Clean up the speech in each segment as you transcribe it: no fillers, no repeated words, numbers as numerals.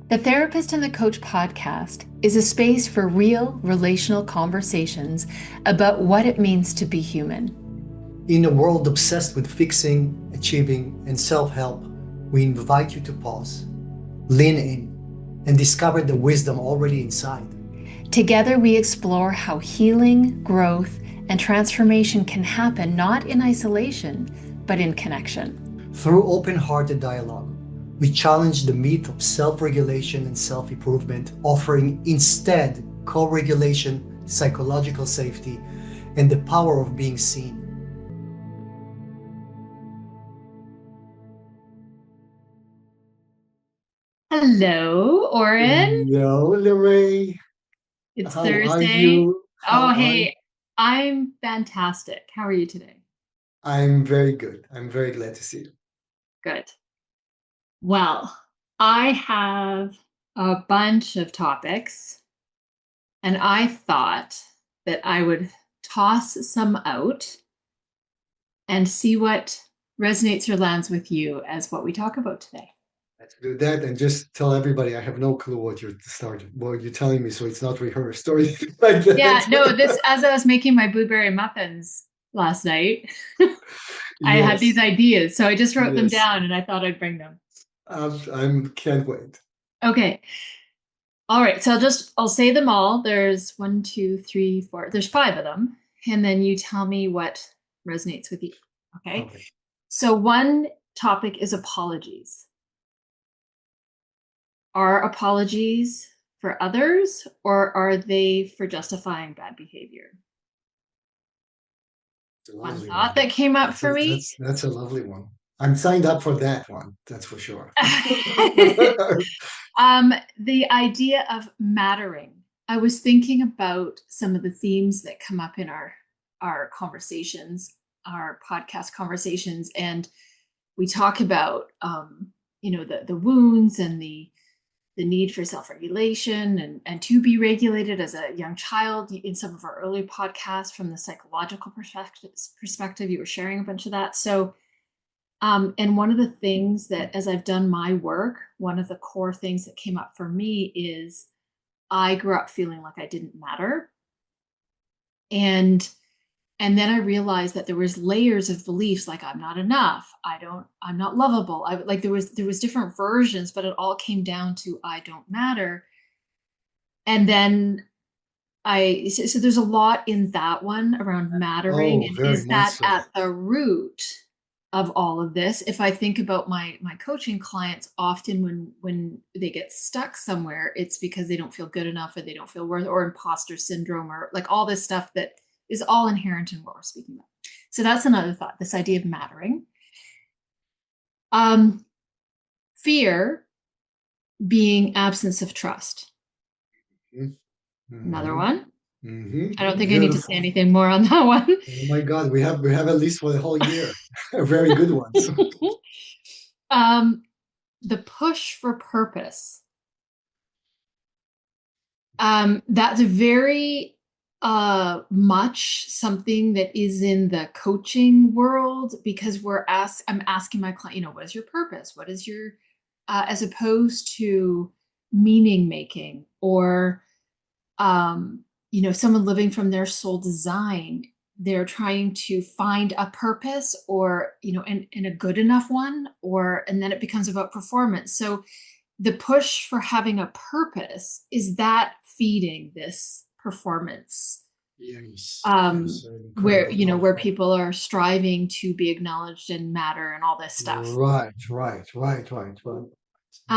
The Therapist and the Coach podcast is a space for real relational conversations about what it means to be human. In a world obsessed with fixing, achieving, and self-help, we invite you to pause, lean in, and discover the wisdom already inside. Together, we explore how healing, growth, and transformation can happen not in isolation, but in connection. Through open-hearted dialogue, we challenge the myth of self-regulation and self-improvement, offering instead co-regulation, psychological safety, and the power of being seen. Hello, Oren. Hello, Lerae. It's How are Thursday. you? Oh, How are you? hey, I'm fantastic. How are you today? I'm very good. I'm very glad to see you. Good. Well, I have a bunch of topics, and I thought that I would toss some out and see what resonates or lands with you as what we talk about today. Let's do that and just tell everybody I have no clue what you're telling me, so it's not rehearsed or anything like Yeah, no, that. this as I was making my blueberry muffins last night, I had these Yes, ideas, so I just wrote them yes. down and I thought I'd bring them. I'm can't wait. Okay. All right, so I'll say them all. There's one, two, three, four. There's five of them, and then you tell me what resonates with you. Okay. Okay. So one topic is apologies. Are apologies for others, or are they for justifying bad behavior? It's a One lovely thought one. that came up That's a, for me. that's a lovely one. I'm signed up for that one, that's for sure. The idea of mattering. I was thinking about some of the themes that come up in our conversations, our podcast conversations, and we talk about the wounds and the need for self-regulation and to be regulated as a young child. In some of our earlier podcasts, from the psychological perspective, you were sharing a bunch of that. So and one of the things that, as I've done my work, one of the core things that came up for me is I grew up feeling like I didn't matter. And and then I realized that there was layers of beliefs like I'm not enough, I'm not lovable. I like there was different versions, but it all came down to I don't matter. And then so there's a lot in that one around mattering. Oh, And very is much that so. at the root of all of this? If I think about my coaching clients, often when they get stuck somewhere, it's because they don't feel good enough, or they don't feel worth, or imposter syndrome, or like all this stuff that is all inherent in what we're speaking about. So that's another thought, this idea of mattering. um Fear being absence of trust. Another Mm-hmm. one. I don't Mm-hmm. think I need to say Beautiful. anything more on that one. Oh my God, we have at least for the whole year. Very good ones. um the push for purpose. That's very much something that is in the coaching world, because I'm asking my client, what is your purpose? What is your as opposed to meaning making, or someone living from their soul design. They're trying to find a purpose, or and a good enough one, and then it becomes about performance. So the push for having a purpose, is that feeding this performance, Yes, um yes, an where incredible topic. people are striving to be acknowledged and matter and all this stuff. Right, right, right, right, right. It's a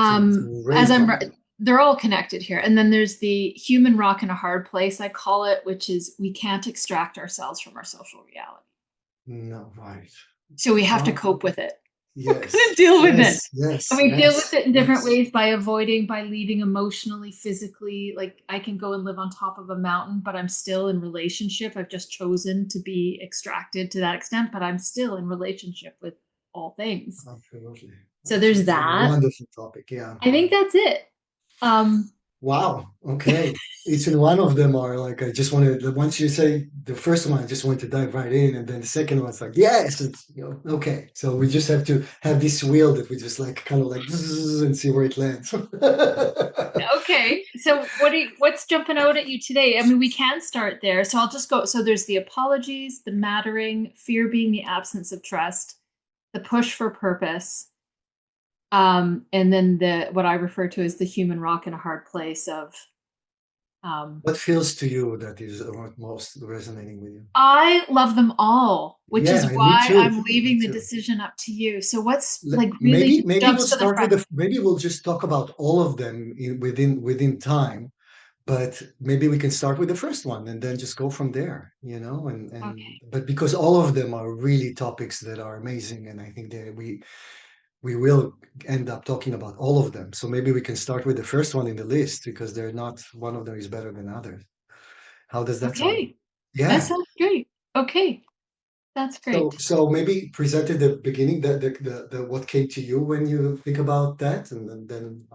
As great topic. they're all connected here. And then there's the human rock in a hard place, I call it, which is we can't extract ourselves from our social reality. No, right. So we have to Well, cope with it. We're gonna yes, deal with it. yes, And yes, we deal with yes, it in different yes. ways, by avoiding, by leaving emotionally, physically. Like I can go and live on top of a mountain, but I'm still in relationship. I've just chosen to be extracted to that extent, but I'm still in relationship with all things. Absolutely, So there's absolutely. that. Wonderful topic. Yeah. I think that's it. Um, Wow. Okay. Each and one of them are like, I just want to, once you say the first one, I just want to dive right in. And then the second one's like, yes, it's, okay. So we just have to have this wheel that we just like kind of like bzzz and see where it lands. Okay. So what's jumping out at you today? I mean, we can start there. So I'll just go. So there's the apologies, the mattering, fear being the absence of trust, the push for purpose, and then the what I refer to as the human rock in a hard place of What feels to you that is most resonating with you? I love them all, which is Yeah, and me why too. I'm Me leaving the too. decision up to you. So what's like really Maybe just maybe we'll jumps to the start with front? the maybe we'll just talk about all of them within time, but maybe we can start with the first one and then just go from there, and Okay. but because all of them are really topics that are amazing, and I think that we will end up talking about all of them. So maybe we can start with the first one in the list because they're not one of them is better than others. How does that sound? Okay. That Yeah. sounds great. Okay. That's So, great. so maybe present at the beginning the what came to you when you think about that, and then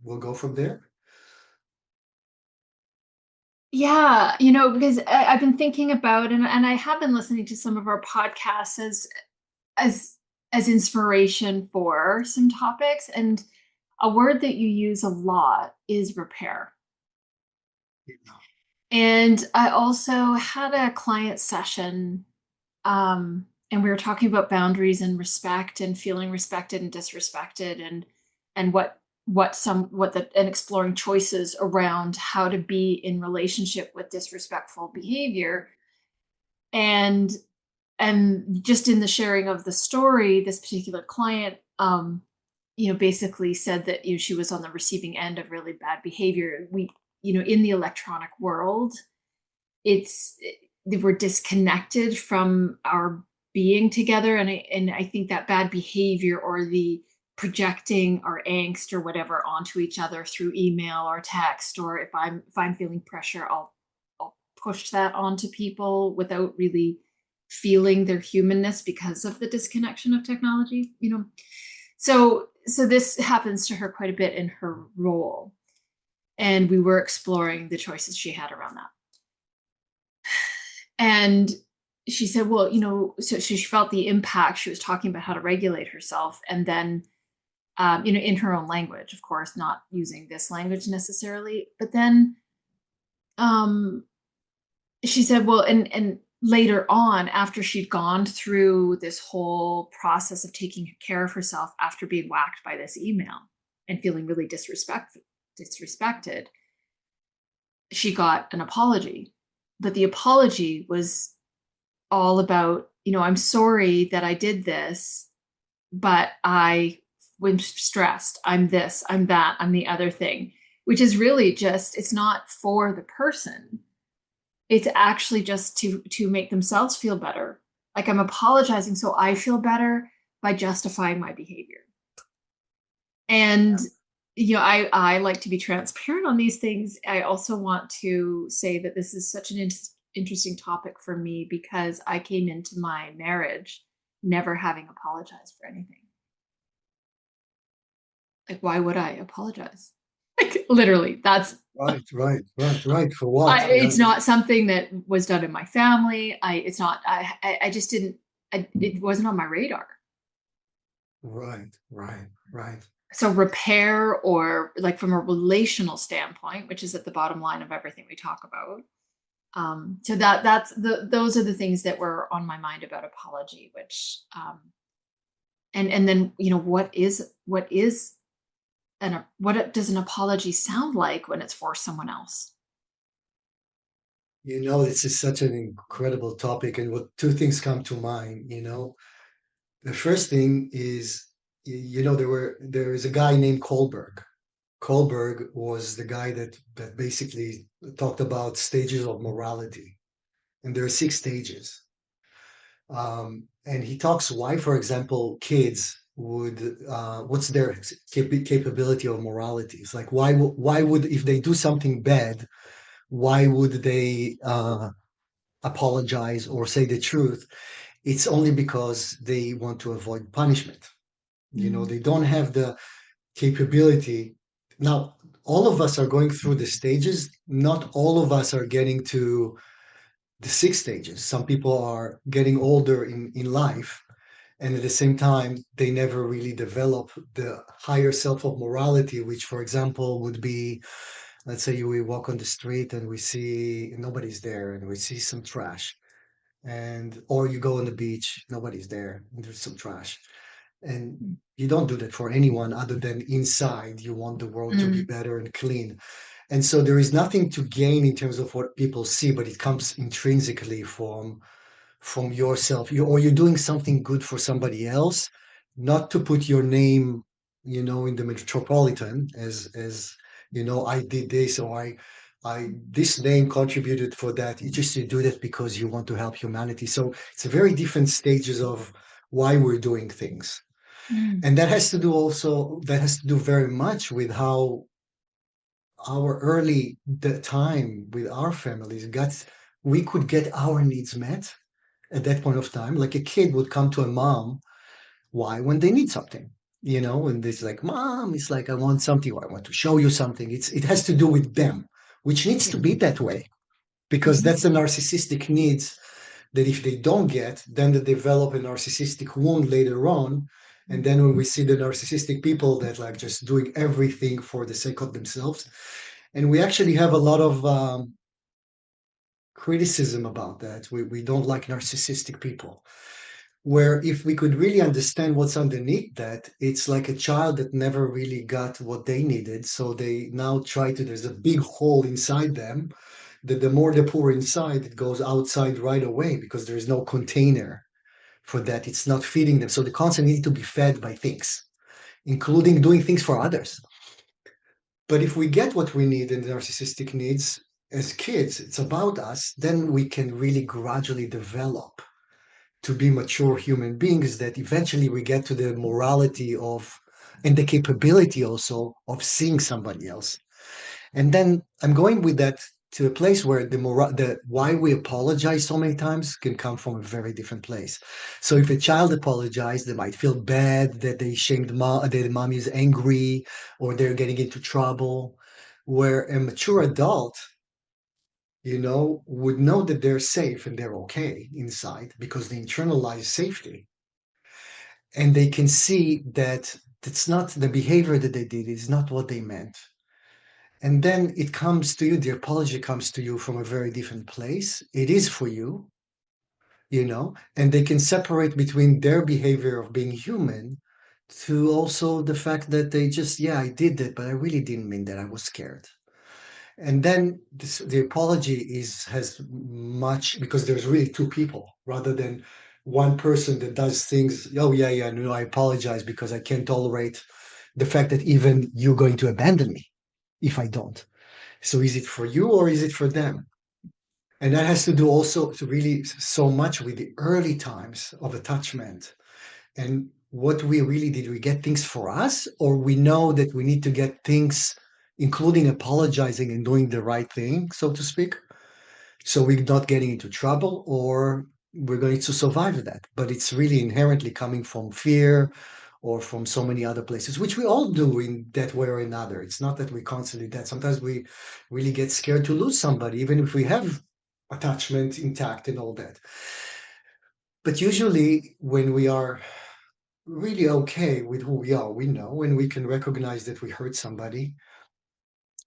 we'll go from there. Yeah, because I've been thinking about and I have been listening to some of our podcasts as as inspiration for some topics. And a word that you use a lot is repair. And I also had a client session, and we were talking about boundaries and respect and feeling respected and disrespected and and exploring choices around how to be in relationship with disrespectful behavior. And just in the sharing of the story, this particular client, basically said that she was on the receiving end of really bad behavior. In the electronic world, it's we're disconnected from our being together, and I think that bad behavior or the projecting our angst or whatever onto each other through email or text, or if I'm feeling pressure, I'll push that onto people without really feeling their humanness because of the disconnection of technology. So this happens to her quite a bit in her role, and we were exploring the choices she had around that. And she said, well, so she felt the impact. She was talking about how to regulate herself. And then, in her own language, of course, not using this language necessarily. But then um, she said, well, and later on, after she'd gone through this whole process of taking care of herself after being whacked by this email and feeling really disrespected, she got an apology. But the apology was all about, I'm sorry that I did this, but I was stressed. I'm this, I'm that, I'm the other thing, which is really just, it's not for the person. It's actually just to make themselves feel better. Like I'm apologizing so I feel better by justifying my behavior. And I like to be transparent on these things. I also want to say that this is such an interesting topic for me because I came into my marriage never having apologized for anything. Like, why would I apologize? Like, literally, that's Right. For what? Yeah. it's not something that was done in my family. It's not. I just didn't. It wasn't on my radar. Right. So repair, or like from a relational standpoint, which is at the bottom line of everything we talk about. So those are the things that were on my mind about apology, which and then what does an apology sound like when it's for someone else? This is such an incredible topic, and what two things come to mind. The first thing is, there is a guy named Kohlberg. Kohlberg was the guy that basically talked about stages of morality, and there are six stages. And he talks why, for example, kids would what's their capability of morality. It's like why would if they do something bad, why would they apologize or say the truth? It's only because they want to avoid punishment. Mm. They don't have the capability. Now, all of us are going through the stages. Not all of us are getting to the 6 stages. Some people are getting older in life, and at the same time, they never really develop the higher self of morality, which, for example, would be, let's say we walk on the street and we see nobody's there and we see some trash. And or you go on the beach, nobody's there, and there's some trash. And you don't do that for anyone other than inside. You want the world to be Mm. better and clean. And so there is nothing to gain in terms of what people see, but it comes intrinsically from yourself. Or you're doing something good for somebody else, not to put your name, in the metropolitan as I did this, or I this name contributed for that. You do that because you want to help humanity. So it's very different stages of why we're doing things. Mm. And that has to do very much with how our early the time with our families we could get our needs met at that point of time. Like a kid would come to a mom, why? When they need something, and it's like, mom, it's like, I want something, or I want to show you something. It has to do with them, which needs Yeah. to be that way, because Mhm. that's the narcissistic needs that if they don't get, then they develop a narcissistic wound later on. And then when we see the narcissistic people that like just doing everything for the sake of themselves, and we actually have a lot of criticism about that. We don't like narcissistic people. Where if we could really understand what's underneath that, it's like a child that never really got what they needed. So they now there's a big hole inside them that the more they pour inside, it goes outside right away because there's no container for that. It's not feeding them. So they constantly need to be fed by things, including doing things for others. But if we get what we need in the narcissistic needs as kids, it's about us, then we can really gradually develop to be mature human beings that eventually we get to the morality of and the capability also of seeing somebody else. And then I'm going with that to a place where the why we apologize so many times can come from a very different place. So if a child apologized, they might feel bad that they shamed mom, that mommy is angry, or they're getting into trouble. Where a mature adult, would know that they're safe and they're okay inside because they internalize safety. And they can see that it's not the behavior that they did, is not what they meant. And then it comes to you, the apology comes to you from a very different place. It is for you, and they can separate between their behavior of being human to also the fact that they just, yeah, I did that, but I really didn't mean that. I was scared. And then the apology has much because there's really two people rather than one person that does things. Oh yeah, yeah, no, I apologize because I can't tolerate the fact that even you're going to abandon me if I don't. So is it for you or is it for them? And that has to do also to really so much with the early times of attachment and what we really did. We get things for us, or we know that we need to get things, including apologizing and doing the right thing, so to speak. So we're not getting into trouble, or we're going to survive that. But it's really inherently coming from fear or from so many other places, which we all do in that way or another. It's not that we constantly that. Sometimes we really get scared to lose somebody, even if we have attachment intact and all that. But usually, when we are really okay with who we are, we know, and we can recognize that we hurt somebody.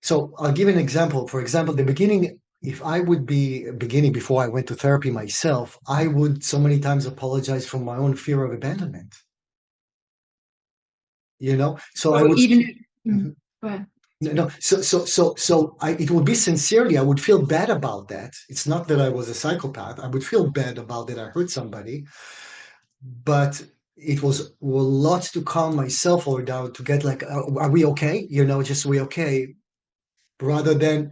So I'll give an example. For example, the beginning, if I would be beginning before I went to therapy myself, I would so many times apologize for my own fear of abandonment. So I So would. even Mhm. go ahead. No, Sorry. no. It would be sincerely, I would feel bad about that. It's not that I was a psychopath. I would feel bad about that I hurt somebody, but it was a lot to calm myself or down to get like, are we okay? Just we okay, rather than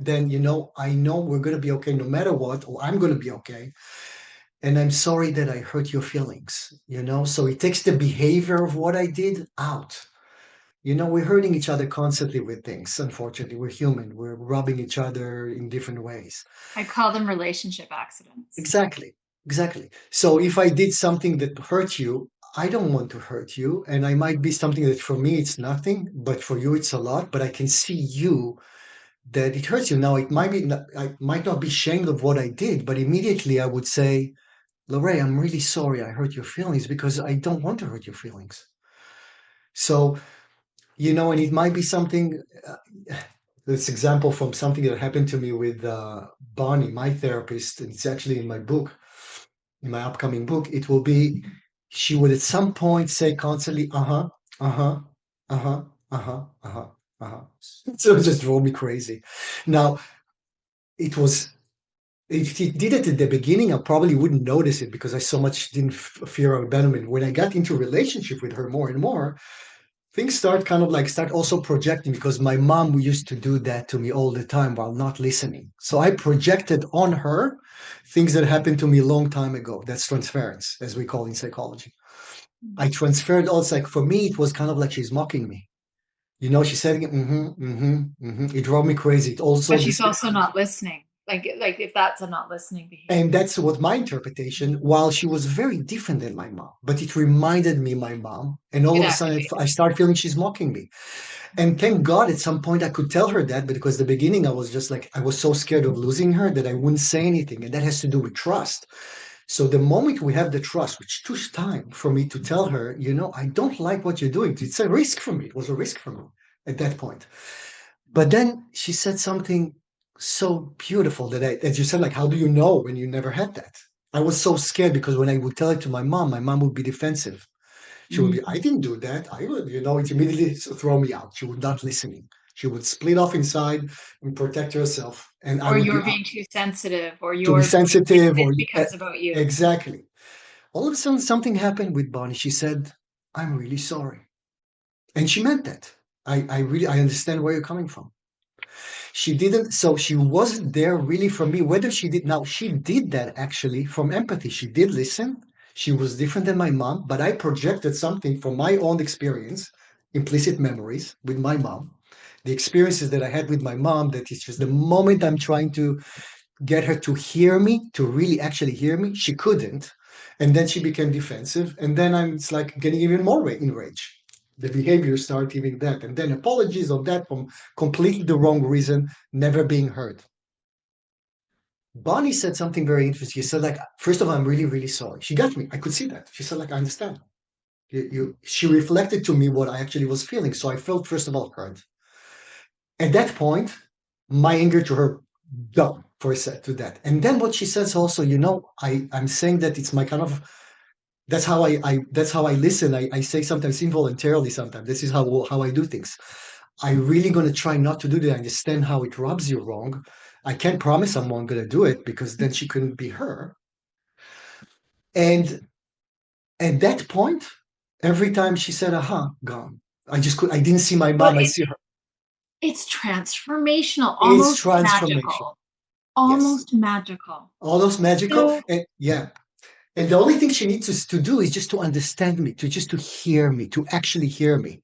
I know we're gonna be okay no matter what, or I'm gonna be okay, and I'm sorry that I hurt your feelings. So it takes the behavior of what I did out. We're hurting each other constantly with things. Unfortunately, we're human. We're rubbing each other in different ways. I call them relationship accidents. Exactly. Exactly. So if I did something that hurt you, I don't want to hurt you. And I might be something that for me it's nothing, but for you it's a lot. But I can see you that it hurts you. Now, it might be, I might not be ashamed of what I did, but immediately I would say, Lerae, I'm really sorry I hurt your feelings because I don't want to hurt your feelings. So, and it might be something, this example from something that happened to me with Bonnie, my therapist, and it's actually in my book, in my upcoming book. It will be, she would at some point say constantly, uh-huh, uh-huh, uh-huh, uh-huh, uh-huh, uh-huh. So it just drove me crazy. Now, it was, if he did it at the beginning, I probably wouldn't notice it because I so much didn't fear abandonment. When I got into relationship with her more and more, things start also projecting, because my mom used to do that to me all the time while not listening. So I projected on her things that happened to me a long time ago. That's transference, as we call in psychology. I transferred also, like, for me, it was kind of like she's mocking me. She's saying, it drove me crazy. It also But she's this. also not listening. Like if that's a not listening And behavior. that's what my interpretation, while she was very different than my mom, but it reminded me my mom. And all It of a sudden, activated. I start feeling she's mocking me. And thank God at some point I could tell her that, because the beginning I was just like, I was so scared of losing her that I wouldn't say anything. And that has to do with trust. So the moment we have the trust, which took time for me to tell her, I don't like what you're doing. It's a risk for me. It was a risk for me at that point. But then she said something so beautiful that as you said, like, how do you know when you never had that? I was so scared because when I would tell it to my mom would be defensive. She would be, I Mm. didn't do that. I would, it immediately throw me out. She would not listening. She would split off inside and protect herself. And I Or would be you're out being too sensitive, or to be you're sensitive, it or becomes about you. exactly. All of a sudden, something happened with Bonnie. She said, I'm really sorry. And she meant that. I understand where you're coming from. She didn't, so she wasn't there really for me. Whether she did, now she did that actually from empathy. She did listen. She was different than my mom, but I projected something from my own experience, implicit memories with my mom, the experiences that I had with my mom. That it's just the moment I'm trying to get her to hear me, to really actually hear me, she couldn't. And then she became defensive. And then it's like getting even more enraged. The behavior started even that. And then apologies on that from completely the wrong reason, never being heard. Bonnie said something very interesting. She said, like, first of all, I'm really, really sorry. She got me. I could see that. She said, like, I understand. She reflected to me what I actually was feeling. So I felt, first of all, heard. At that point, my anger to her down for a set to that. And then what she says also, I'm saying that it's my kind of, that's how I listen. I say sometimes involuntarily sometimes. This is how I do things. I'm really gonna try not to do that. I understand how it rubs you wrong. I can't promise I'm not gonna do it, because then she couldn't be her. And at that point, every time she said, aha, gone. I didn't see my Well, mom, I see her. it's transformational, It's almost transformation. magical. Yes. Almost magical. All those magical. So And yeah. And the only thing she needs to do is just to understand me, to hear me, to actually hear me.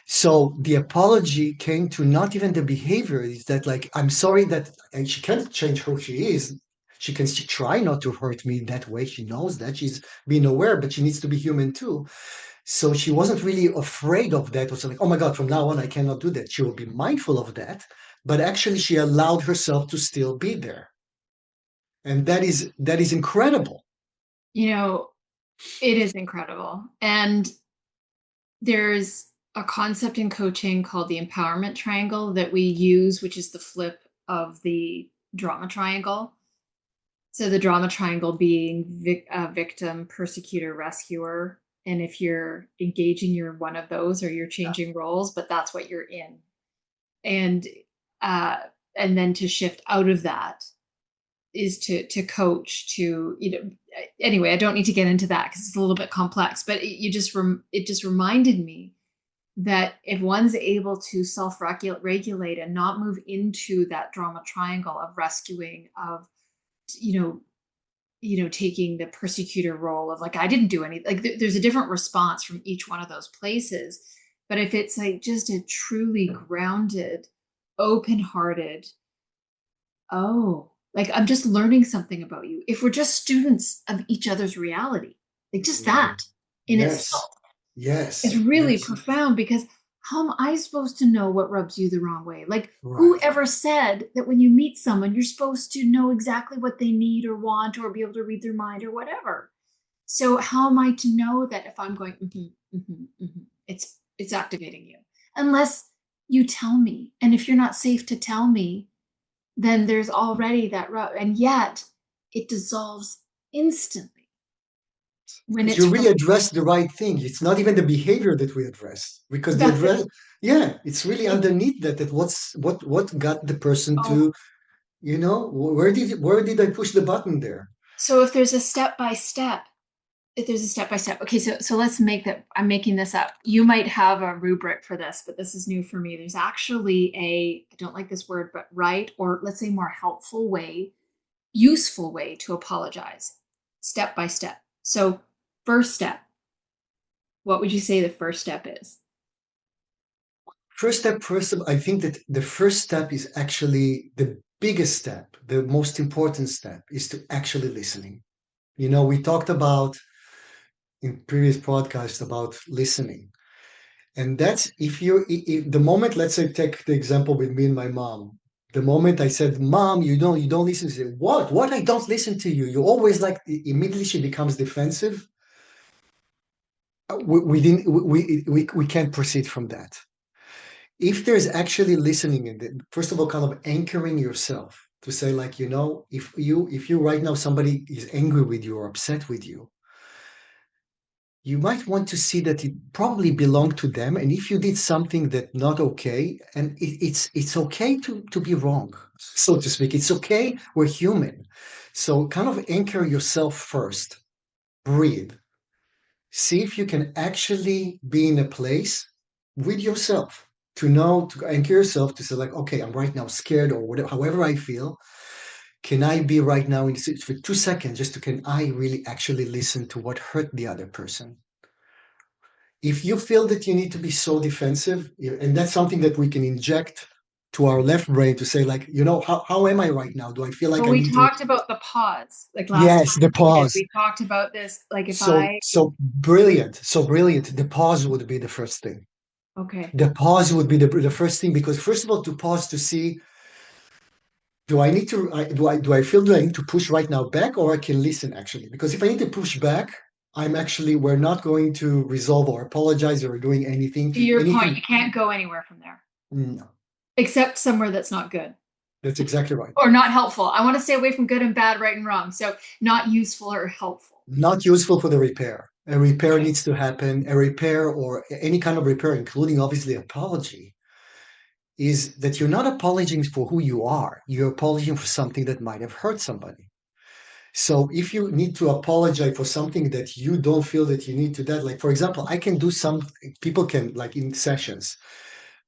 So the apology came to not even the behavior, is that, like, I'm sorry that, and she can't change who she is. She can try not to hurt me that way. She knows that she's being aware, but she needs to be human too. So she wasn't really afraid of that, or something. Oh my God, from now on, I cannot do that. She will be mindful of that. But actually, she allowed herself to still be there. And that is incredible. you know, it is incredible. And there's a concept in coaching called the empowerment triangle that we use, which is the flip of the drama triangle. So the drama triangle being victim, persecutor, rescuer. And if you're engaging, you're one of those, or you're changing roles, but that's what you're in. And uh, and then to shift out of that is to coach, to anyway, I don't need to get into that because it's a little bit complex, but it just reminded me that if one's able to self-regulate and not move into that drama triangle of rescuing, of you know taking the persecutor role of, like, I didn't do anything, like there's a different response from each one of those places. But if it's like just a truly grounded, open-hearted, oh, like, I'm just learning something about you, if we're just students of each other's reality, like just Mhm. that. in Yes. itself. It's Yes. really Yes. profound because how am I supposed to know what rubs you the wrong way? Like, Right. whoever said that when you meet someone, you're supposed to know exactly what they need or want or be able to read their mind or whatever? So how am I to know that if I'm going, it's activating you? Unless you tell me. And if you're not safe to tell me, then there's already that rub. And yet it dissolves instantly when Because you it's really from address the right thing. It's not even the behavior that we address, because the that's it. address, yeah, it's really underneath that. That what got the person Oh, to, where did I push the button there? so if there's a step by step, if there's a step by step, okay, so let's make that. I'm making this up. You might have a rubric for this, but this is new for me. There's actually I don't like this word, but right, or let's say more helpful way, useful way to apologize, step by step. So, first step, what would you say the first step is? First, I think that the first step is actually the biggest step. The most important step is to actually listening. We talked about in previous podcasts about listening. And that's if the moment, let's say, take the example with me and my mom. The moment I said, "Mom, you don't listen," she said, "What? What? I don't listen to you. You always like." Immediately she becomes defensive. We can't proceed from that. If there's actually listening in it, first of all, kind of anchoring yourself to say, like, if you right now somebody is angry with you or upset with you, you might want to see that it probably belonged to them, and if you did something that not okay, and it's okay to be wrong, so to speak. It's okay, we're human. So kind of anchor yourself first, breathe, see if you can actually be in a place with yourself, to anchor yourself, to say, like, okay, I'm right now scared or whatever, however I feel. Can I be right now in this for 2 seconds, just to, can I really actually listen to what hurt the other person? If you feel that you need to be so defensive, and that's something that we can inject to our left brain to say, like, how am I right now? Do I feel like Well, I we need to? talked about the pause like last Yes, time the we did. pause. We talked about this. Like if So, I, so brilliant, so brilliant. The pause would be the first thing. okay, The pause would be the first thing, because first of all, to pause to see, do I need to, do I feel that I need to push right now back, or I can listen actually? Because if I need to push back, we're not going to resolve or apologize or doing anything, to your point, anything. you can't go anywhere from there No, except somewhere that's not good that's exactly right. or not helpful. I want to stay away from good and bad, right and wrong. So not useful or helpful. Not useful for the repair. A repair Okay. needs to happen. A repair, or any kind of repair, including obviously apology, is that you're not apologizing for who you are. You're apologizing for something that might have hurt somebody. So if you need to apologize for something that you don't feel that you need to, that, like, for example, I can do some, people can, like, in sessions,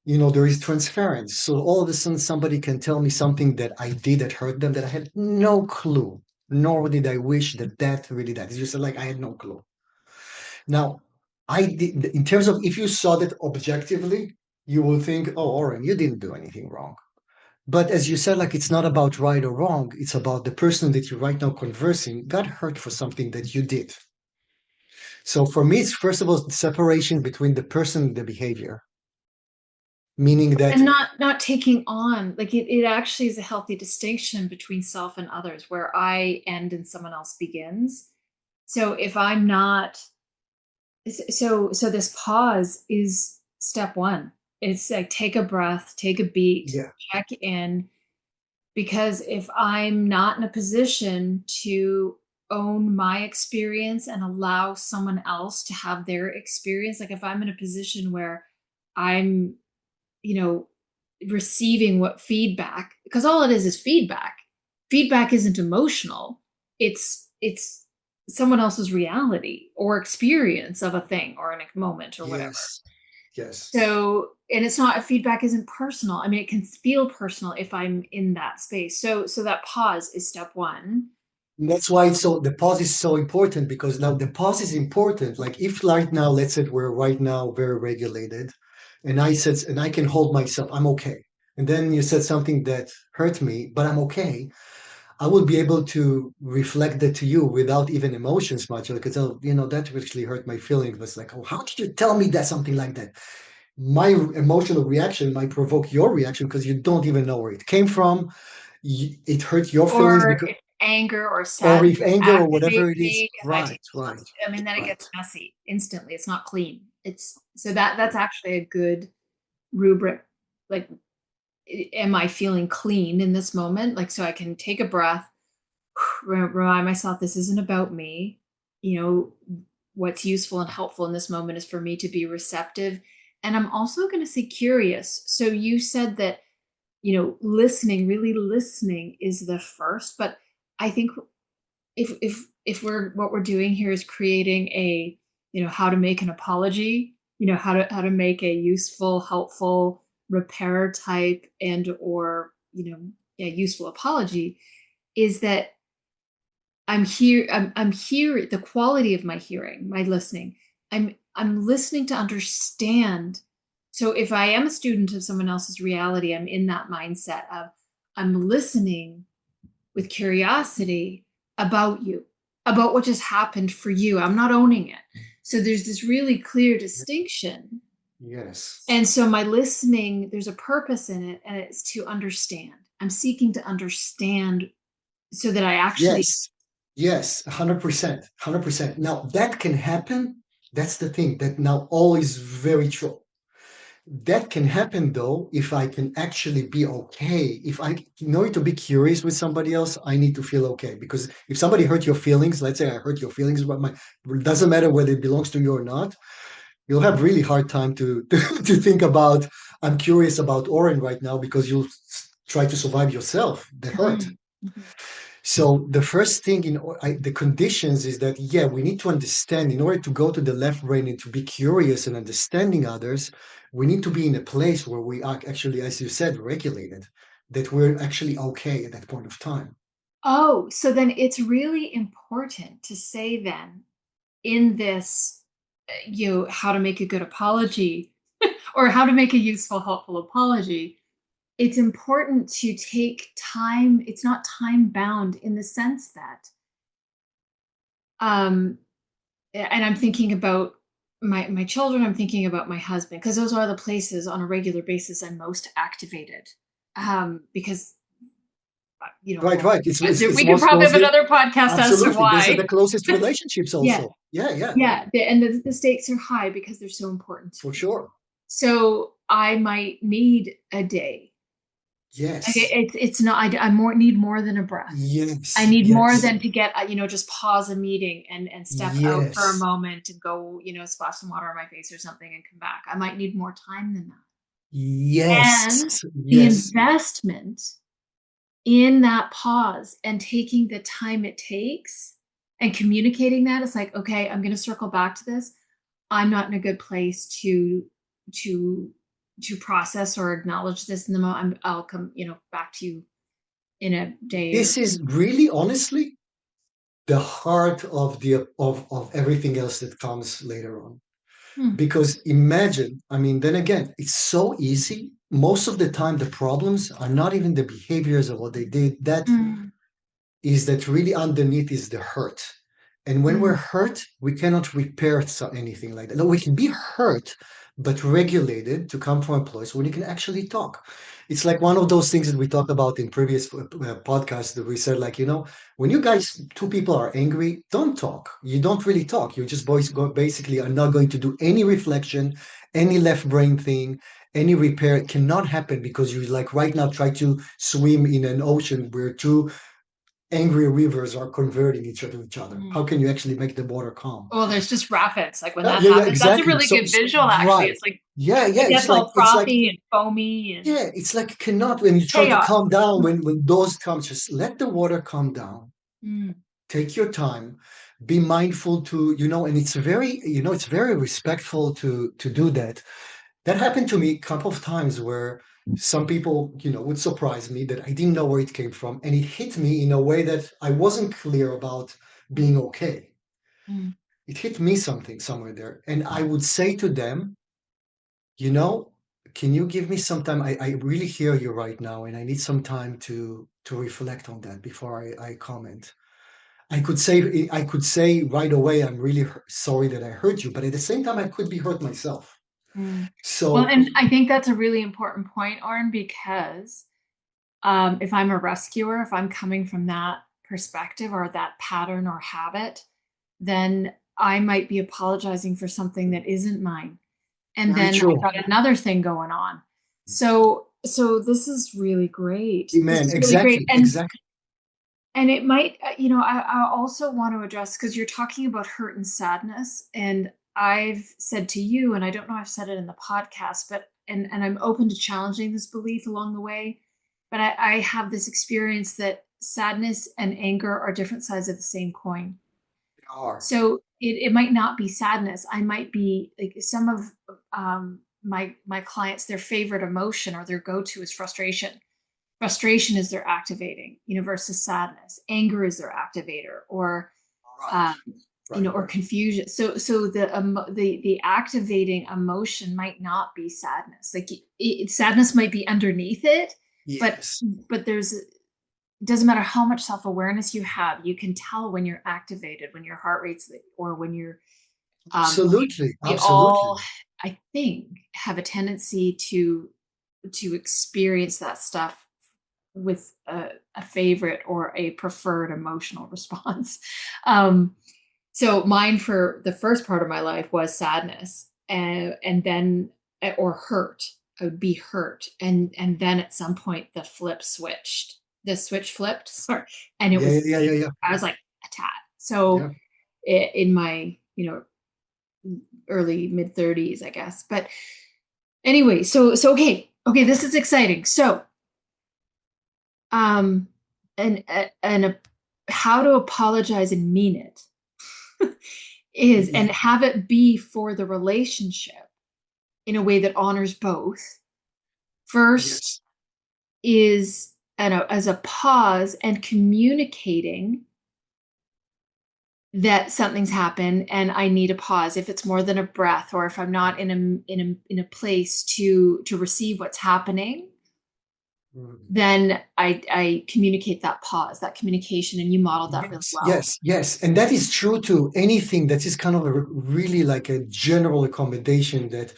there is transference. So all of a sudden somebody can tell me something that I did that hurt them, that I had no clue, nor did I wish that really that. It's just like I had no clue. Now, I did, in terms of, if you saw that objectively, you will think, oh, Oren, you didn't do anything wrong. But as you said, like, it's not about right or wrong. It's about the person that you're right now conversing got hurt for something that you did. So for me, it's first of all the separation between the person and the behavior, meaning that, And not taking on like it actually is a healthy distinction between self and others where I end and someone else begins. So if I'm not so this pause is step one. It's like take a breath, take a beat, yeah, check in, because if I'm not in a position to own my experience and allow someone else to have their experience, like if I'm in a position where I'm, you know, receiving what feedback, because all it is feedback. Feedback isn't emotional. It's someone else's reality or experience of a thing or in a moment or whatever. yes, yes. So, and it's not, feedback isn't personal. I mean, it can feel personal if I'm in that space. So that pause is step one. And that's why the pause is so important, because now the pause is important. Like, if right now, let's say we're right now very regulated, and I can hold myself, I'm okay. And then you said something that hurt me, but I'm okay. I will be able to reflect that to you without even emotions much. Because, oh, that actually hurt my feelings. It's like, oh, how did you tell me that something like that? My emotional reaction might provoke your reaction because you don't even know where it came from. It hurt your feelings Or because, if anger or or if sadness anger or whatever activate it is. me, if I Right, take too much, right, I mean, then it right. gets messy instantly. It's not clean. It's so that's actually a good rubric. Like, am I feeling clean in this moment? Like, so I can take a breath, remind myself this isn't about me. What's useful and helpful in this moment is for me to be receptive. And I'm also going to say curious. So you said that, listening, really listening is the first, but I think if we're what we're doing here is creating a, how to make an apology, how to make a useful, helpful repair type and or, a useful apology, is that I'm here, the quality of my hearing, my listening. I'm listening to understand. So if I am a student of someone else's reality, I'm in that mindset of I'm listening with curiosity about you, about what just happened for you. I'm not owning it. So there's this really clear distinction. Yes. And so my listening, there's a purpose in it, and it's to understand. I'm seeking to understand so that I actually. Yes. Yes. 100%. 100%. Now, that can happen. That's the thing that now all is very true. That can happen though if I can actually be okay. If I, in order to be curious with somebody else, I need to feel okay. Because if somebody hurt your feelings, let's say I hurt your feelings about it doesn't matter whether it belongs to you or not, you'll have really hard time to think about, I'm curious about Oren right now because you'll try to survive yourself, the hurt. Mhm. Mhm. So the first thing the conditions is that, yeah, we need to understand in order to go to the left brain and to be curious and understanding others, we need to be in a place where we are actually, as you said, regulated, that we're actually okay at that point of time. Oh, so then it's really important to say then in this, how to make a good apology or how to make a useful, helpful apology. It's important to take time. It's not time bound in the sense that, um, and I'm thinking about my children. I'm thinking about my husband because those are the places on a regular basis I'm most activated. Because Right, well, right. It's we could most probably have closely. another podcast as to Absolutely. Those are why. the closest relationships Yeah, also. Yeah, yeah, yeah, and the stakes are high because they're so important to for me. sure. So I might need a day. Yes. It's not. I more need more than a breath. I Yes. need more Yes. than to get, just pause a meeting and step out for a Yes. moment and go, splash some water on my face or something and come back. I might need more time than that. Yes. And the Yes. investment in that pause and taking the time it takes and communicating that, it's like, okay, I'm going to circle back to this. I'm not in a good place to to process or acknowledge this in the moment. I'll come, back to you in a day or. This is really honestly the heart of of everything else that comes later on. Hmm. Because imagine, I mean, then again, it's so easy. Most of the time, the problems are not even the behaviors of what they did. That Mm, is that really underneath is the hurt. And when we're mm, hurt, we cannot repair anything like that. No, we can be hurt, but regulated to come from a place when you can actually talk. It's like one of those things that we talked about in previous podcasts that we said, like, when you guys, two people are angry, don't talk. You don't really talk. You just basically are not going to do any reflection, any left brain thing, any repair. It cannot happen because you like right now try to swim in an ocean where two angry rivers are converting each other to each other. How mm. can you actually make the water calm? Well, there's just rapids. Like when that Yeah, yeah, happens, that's a exactly. really good visual, actually. Right. It's like Yeah, yeah. it gets all It's like frothy and foamy and yeah, it's like cannot when you try to chaos. calm down when those come, just let the water calm down. Mm, Take your time, be mindful to, and it's very, it's very respectful to do that. That happened to me a couple of times where some people, would surprise me that I didn't know where it came from, and it hit me in a way that I wasn't clear about being okay. mm, It hit me something somewhere there. And I would say to them, you know, can you give me some time? I really hear you right now, and I need some time to reflect on that before I comment. I could say right away, I'm really sorry that I hurt you, but at the same time, I could be hurt myself. Mm. Well, So and I think that's a really important point, Oren, because if I'm a rescuer, if I'm coming from that perspective or that pattern or habit, then I might be apologizing for something that isn't mine. And very then I've true. got another thing going on. So this is really great. This Amen. is really great. Exactly. Exactly. And it might, I also want to address because you're talking about hurt and sadness. And I've said to you, and I don't know if I've said it in the podcast, but and I'm open to challenging this belief along the way. But I have this experience that sadness and anger are different sides of the same coin. They are. So it might not be sadness. I might be like some of my clients, their favorite emotion or their go-to is frustration. Frustration is their activating, versus sadness. Anger is their activator, or Right. um, Right. or Right. confusion. So the activating emotion might not be sadness. Like sadness might be underneath it, but Yes. there's it doesn't matter how much self-awareness you have, you can tell when you're activated, when your heart rate's, or when you're Absolutely. we Absolutely. all, I think, have a tendency to experience that stuff with a favorite or a preferred emotional response. um so mine for the first part of my life was sadness, and then or hurt. I would be hurt, and then at some point the switch flipped, sorry, and it Yeah. Yeah. was Yeah. Yeah. Yeah. I was like a tat. So Yeah. in my early mid 30s, I guess. But anyway, so okay, this is exciting. So um and how to apologize and mean it is, and have it be for the relationship in a way that honors both. First Yes. is as a pause and communicating that something's happened and I need a pause. If it's more than a breath, or if I'm not in a place to receive what's happening, Mm. then I communicate that pause, that communication, and you modeled that really Yes, well. yes, yes. And that is true to anything that is kind of really like a general accommodation that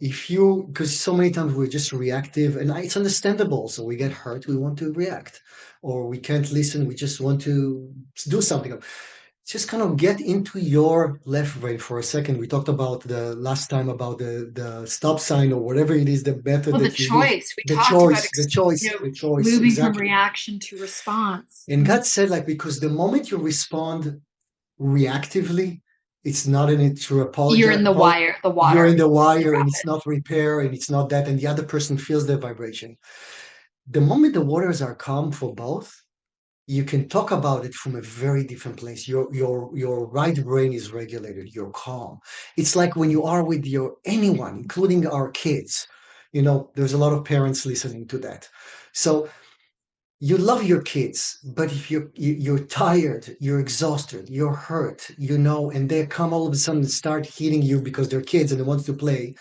if you, because so many times we're just reactive and it's understandable. So we get hurt, we want to react, or we can't listen, we just want to do something. Just kind of get into your left brain for a second. We talked about the last time about the stop sign or whatever it is, the method Well, the that you use, choice we talked about, the choice, moving from exactly. reaction to response. And God said, like, because the moment you respond reactively, it's not in true You're in apology. the You're in water. the You're wire and it's rapid. not repair and it's not that, and the other person feels the vibration. The moment the waters are calm for both, you can talk about it from a very different place. Your right brain is regulated. You're calm. It's like when you are with your anyone, including our kids. There's a lot of parents listening to that. So you love your kids, but if you're tired, you're exhausted, you're hurt, and they come all of a sudden and start hitting you because they're kids and they want to play,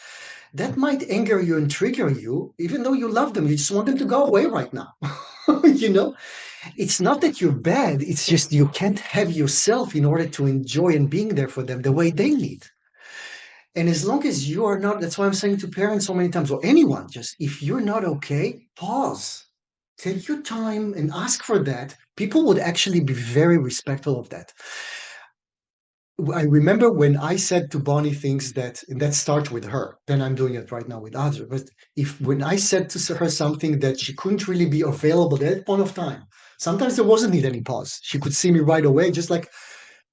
that might anger you and trigger you, even though you love them. You just want them to go away right now. you know, it's not that you're bad, it's just you can't have yourself in order to enjoy and being there for them the way they need. And as long as you are not, that's why I'm saying to parents so many times, or anyone, just if you're not okay, pause. Take your time and ask for that. People would actually be very respectful of that. I remember when I said to Bonnie things and that starts with her, then I'm doing it right now with others. But when I said to her something that she couldn't really be available at that point of time, sometimes there wasn't need any pause. She could see me right away, just like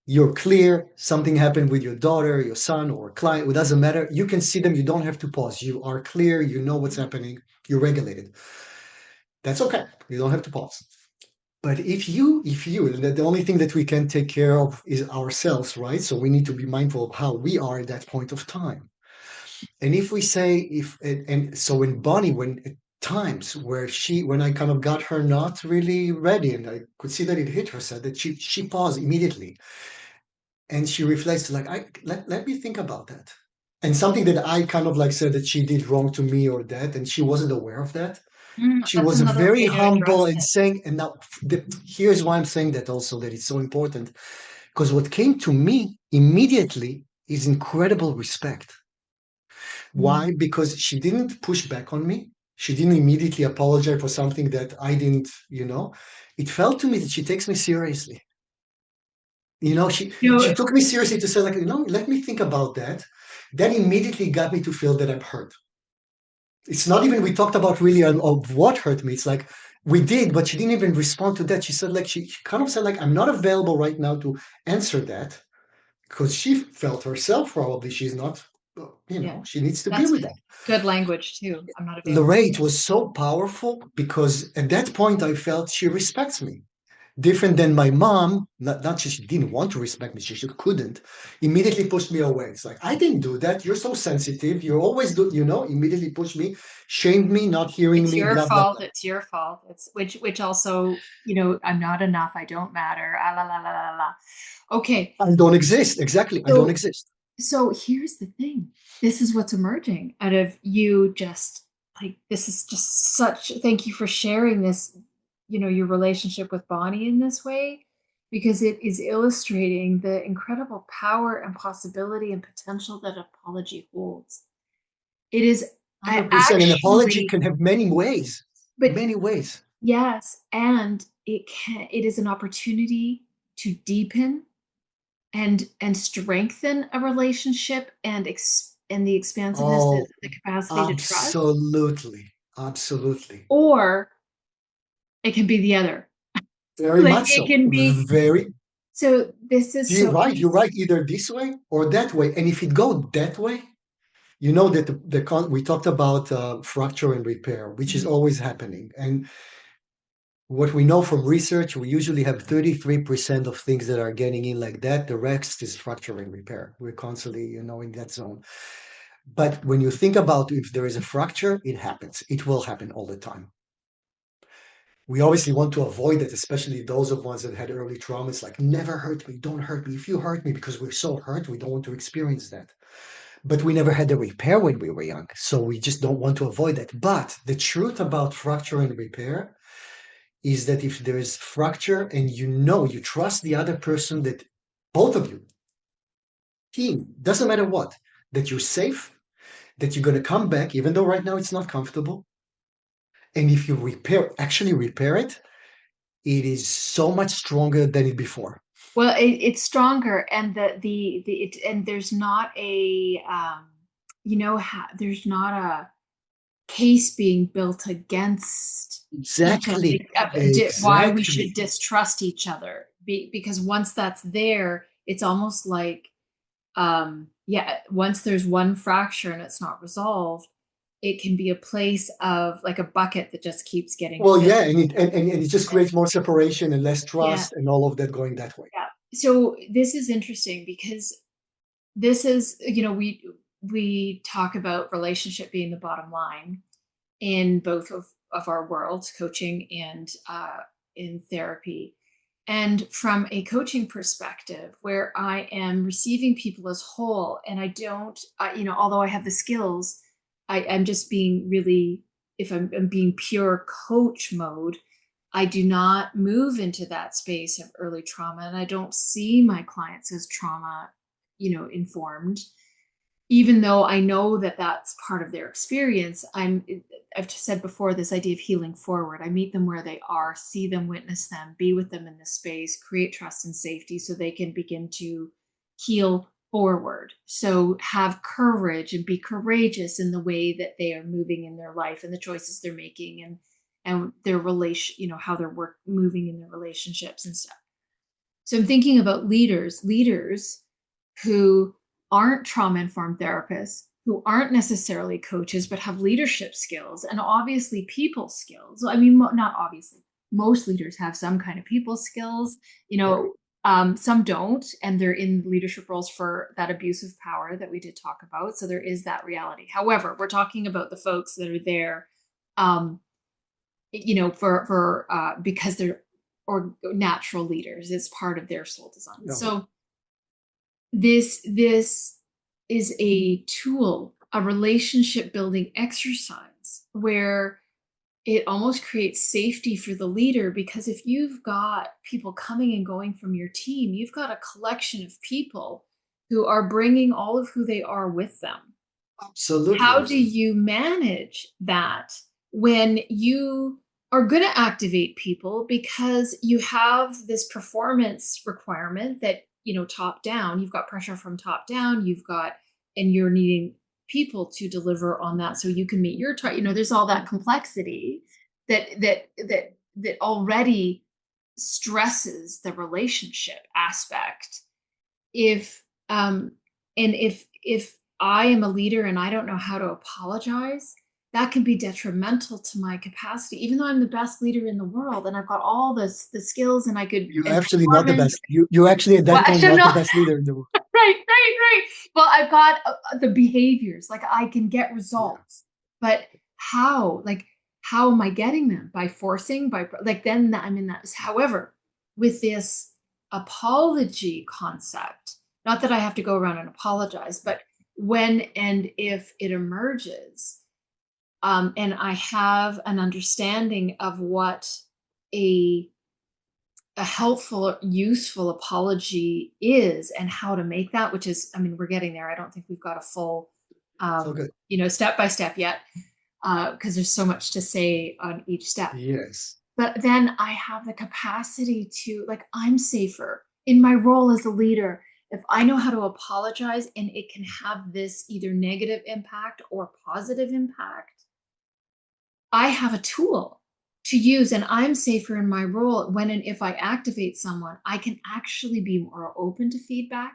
you're clear, something happened with your daughter, your son, or a client, it doesn't matter. You can see them, you don't have to pause. You are clear, you know what's happening, you're regulated. That's okay. You don't have to pause. But if you, the only thing that we can take care of is ourselves, right? So we need to be mindful of how we are at that point of time. And if we say, and so in Bonnie, when at times when I kind of got her not really ready and I could see that it hit her, said that she paused immediately and she reflects like, let me think about that. And something that I kind of like said that she did wrong to me or that, and she wasn't aware of that. She That's was another very way to humble address and it. saying, and now here's why I'm saying that also, that it's so important. Because what came to me immediately is incredible respect. Mm. Why? Because she didn't push back on me. She didn't immediately apologize for something that I didn't, It felt to me that she takes me seriously. You She know, took me seriously to say, like, let me think about that. That immediately got me to feel that I'm hurt. It's not even we talked about really of what hurt me. It's like we did, but she didn't even respond to that. She said, like, she kind of said, like, I'm not available right now to answer that because she felt herself probably she's not, yeah, she needs to be that's with that. good language too. I'm not available. Lerae, it was so powerful because at that point I felt she respects me. Different than my mom, not that she didn't want to respect me, she couldn't, immediately pushed me away. It's like, I didn't do that. You're so sensitive. You always do, immediately pushed me, shamed me, not hearing It's me, your blah, blah, fault. blah. It's your fault. It's which also, you know, I'm not enough. I don't matter. Ah, la la la la la. Okay, I don't exist. Exactly. I don't so exist. so here's the thing. This is what's emerging out of you just like this is just such thank you for sharing this, you know, your relationship with Bonnie in this way, because it is illustrating the incredible power and possibility and potential that apology holds. It is I 100%. An apology actually, can have many ways. but Many ways. yes, and it is an opportunity to deepen and strengthen a relationship and the expansiveness, Oh, the capacity to trust, absolutely. Absolutely. or it can be the other. Very Like much it so. can be Very. so this is You're so right. You're interesting. right. Either this way or that way. And if it go that way, you know that we talked about fracture and repair, which is Mhm. always happening. And what we know from research, we usually have 33% of things that are getting in like that. The rest is fracture and repair. We're constantly, in that zone. But when you think about if there is a fracture, it happens. It will happen all the time. We obviously want to avoid it, especially those of ones that had early trauma. It's like, never hurt me, don't hurt me. If you hurt me because we're so hurt, we don't want to experience that. But we never had a repair when we were young. So we just don't want to avoid that. But the truth about fracture and repair is that if there is fracture and you trust the other person, that both of you, team, doesn't matter what, that you're safe, that you're going to come back, even though right now it's not comfortable. And if you actually repair it, it is so much stronger than it before. Well, it's stronger, and and there's not a you know there's not a case being built against each other, Exactly. like, why we should Exactly. distrust each other. Because once that's there, it's almost like, yeah, once there's one fracture and it's not resolved, it can be a place of like a bucket that just keeps getting Well, filled. yeah, and it just creates more separation and less Yeah, trust and all of that going that way. yeah. So this is interesting because this is, you know, we talk about relationship being the bottom line in both of our worlds, coaching and in therapy. And from a coaching perspective, where I am receiving people as whole, and I don't, you know, although I have the skills, I'm just being really, if I'm being pure coach mode, I do not move into that space of early trauma, and I don't see my clients as trauma, you know, informed, even though I know that that's part of their experience. I've said before, this idea of healing forward. I meet them where they are, see them, witness them, be with them in this space, create trust and safety so they can begin to heal forward. So have courage and be courageous in the way that they are moving in their life and the choices they're making, and their relation, you know, how they're moving in their relationships and stuff. So I'm thinking about leaders who aren't trauma informed therapists, who aren't necessarily coaches, but have leadership skills and obviously people skills. I mean, not obviously, most leaders have some kind of people skills, you Right. know, some don't, and they're in leadership roles for that abuse of power that we did talk about. So there is that reality. However, we're talking about the folks that are there, um, you know, for because they're or natural leaders. It's part of their soul design. No. So this is a tool, a relationship building exercise where it almost creates safety for the leader, because if you've got people coming and going from your team, you've got a collection of people who are bringing all of who they are with them. How Absolutely. do you manage that when you are going to activate people because you have this performance requirement that, top down, you've got pressure from top down, and you're needing people to deliver on that so you can meet your target. There's all that complexity that already stresses the relationship aspect. If and if I am a leader and I don't know how to apologize, that can be detrimental to my capacity, even though I'm the best leader in the world and I've got all the skills and I could, You're and actually not the performance. best. You actually at Well, that I point should not the know. best leader in the world. Right. Well, I've got the behaviors, like I can get Yeah. results, but how? Like, how am I getting them? By forcing, by like, then I'm in that. However, with this apology concept, not that I have to go around and apologize, but when and if it emerges, and I have an understanding of what a helpful, useful apology is and how to make that, which is, I mean, we're getting there. I don't think we've got a full, So good. step by step yet, because there's so much to say on each step. Yes. But then I have the capacity to, like, I'm safer in my role as a leader if I know how to apologize and it can have this either negative impact or positive impact. I have a tool to use and I'm safer in my role when and if I activate someone. I can actually be more open to feedback.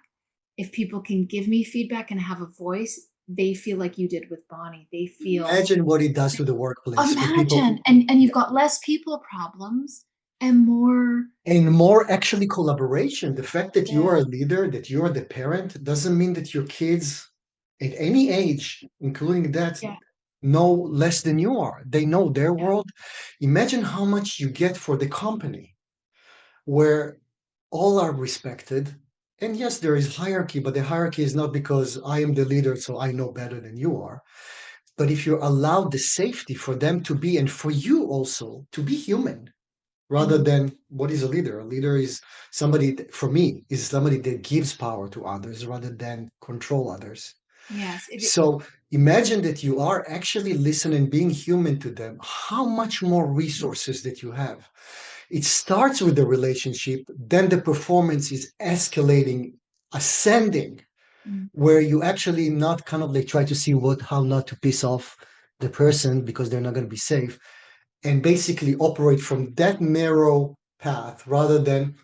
If people can give me feedback and have a voice, they feel like you did with Bonnie. They feel, Imagine what it does to the workplace for people. imagine, and you've got less people problems and more. And more actually collaboration. The fact that you Yeah, are a leader, that you are the parent, doesn't mean that your kids at any age, including that, yeah, know less than you are. They know their yeah. world. Imagine how much you get for the company where all are respected. And yes, there is hierarchy, but the hierarchy is not because I am the leader, so I know better than you are. But if you allow the safety for them to be, and for you also to be human, rather And than what is a leader? A leader is somebody, for me, is somebody that gives power to others rather than control others. yes, So imagine that you are actually listening, being human to them, how much more resources that you have. It starts with the relationship, then the performance is escalating, ascending, mm, where you actually not kind of like try to see how not to piss off the person because they're not going to be safe, and basically operate from that narrow path rather than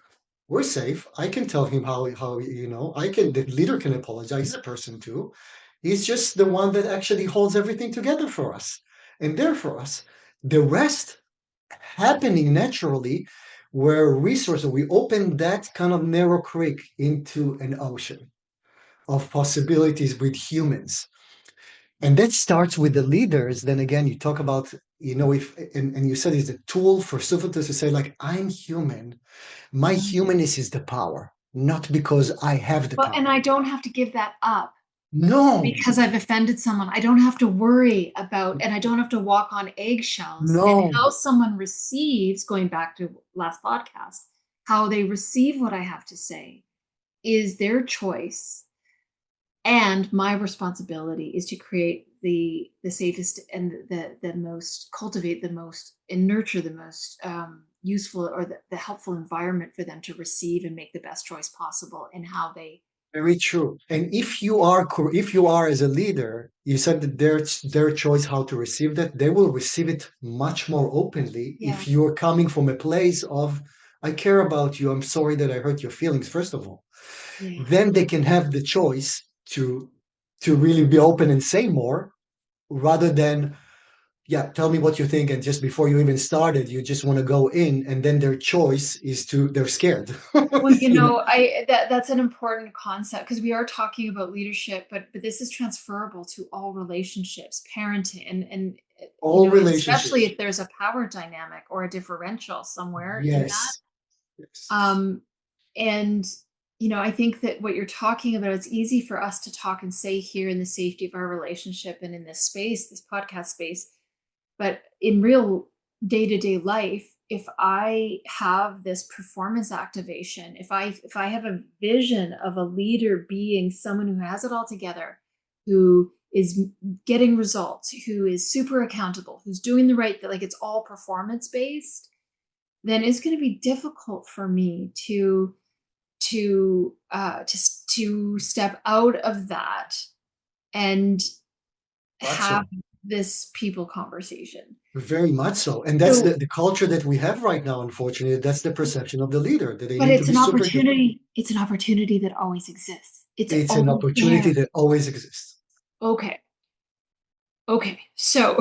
we're safe. I can tell him how I can, the leader can apologize. He's a person too. He's just the one that actually holds everything together for us and there for us. The rest happening naturally, where resources, we open that kind of narrow creek into an ocean of possibilities with humans. And that starts with the leaders. Then again, you talk about, if, and you said it's a tool for Sufilter to say, like, I'm human. My mm. humanness is the power, not because I have the Well, and power. I don't have to give that up No, because I've offended someone. I don't have to worry about, and I don't have to walk on eggshells. And no. how someone receives, going back to last podcast, how they receive what I have to say is their choice. And my responsibility is to create the safest and the most, cultivate the most and nurture the most useful, or the helpful environment for them to receive and make the best choice possible in how they. Very true. And if you are as a leader, you said that their choice how to receive that, they will receive it much more openly if Yes. you're coming from a place of, I care about you. I'm sorry that I hurt your feelings, first of all. Yeah. Then they can have the choice to really be open and say more rather than, yeah, tell me what you think. And just before you even started, you just want to go in, and then their choice is they're scared. Well, You know, that's an important concept because we are talking about leadership, but this is transferable to all relationships, parenting, and all especially relationships. if there's a power dynamic or a differential somewhere in that. Yes. Yes. Um, and I think that what you're talking about, it's easy for us to talk and say here in the safety of our relationship and in this space, this podcast space. But in real day-to-day life, if I have this performance activation, if I have a vision of a leader being someone who has it all together, who is getting results, who is super accountable, who's doing the right thing, like it's all performance based, then it's going to be difficult for me to step out of that and Much have so. this people conversation. Very much so. And that's So, the culture that we have right now, unfortunately. That's the perception of the leader, that they but need to it's be an super. opportunity. It's an opportunity that always exists. It's It's an always opportunity there. that always exists. Okay. Okay. So,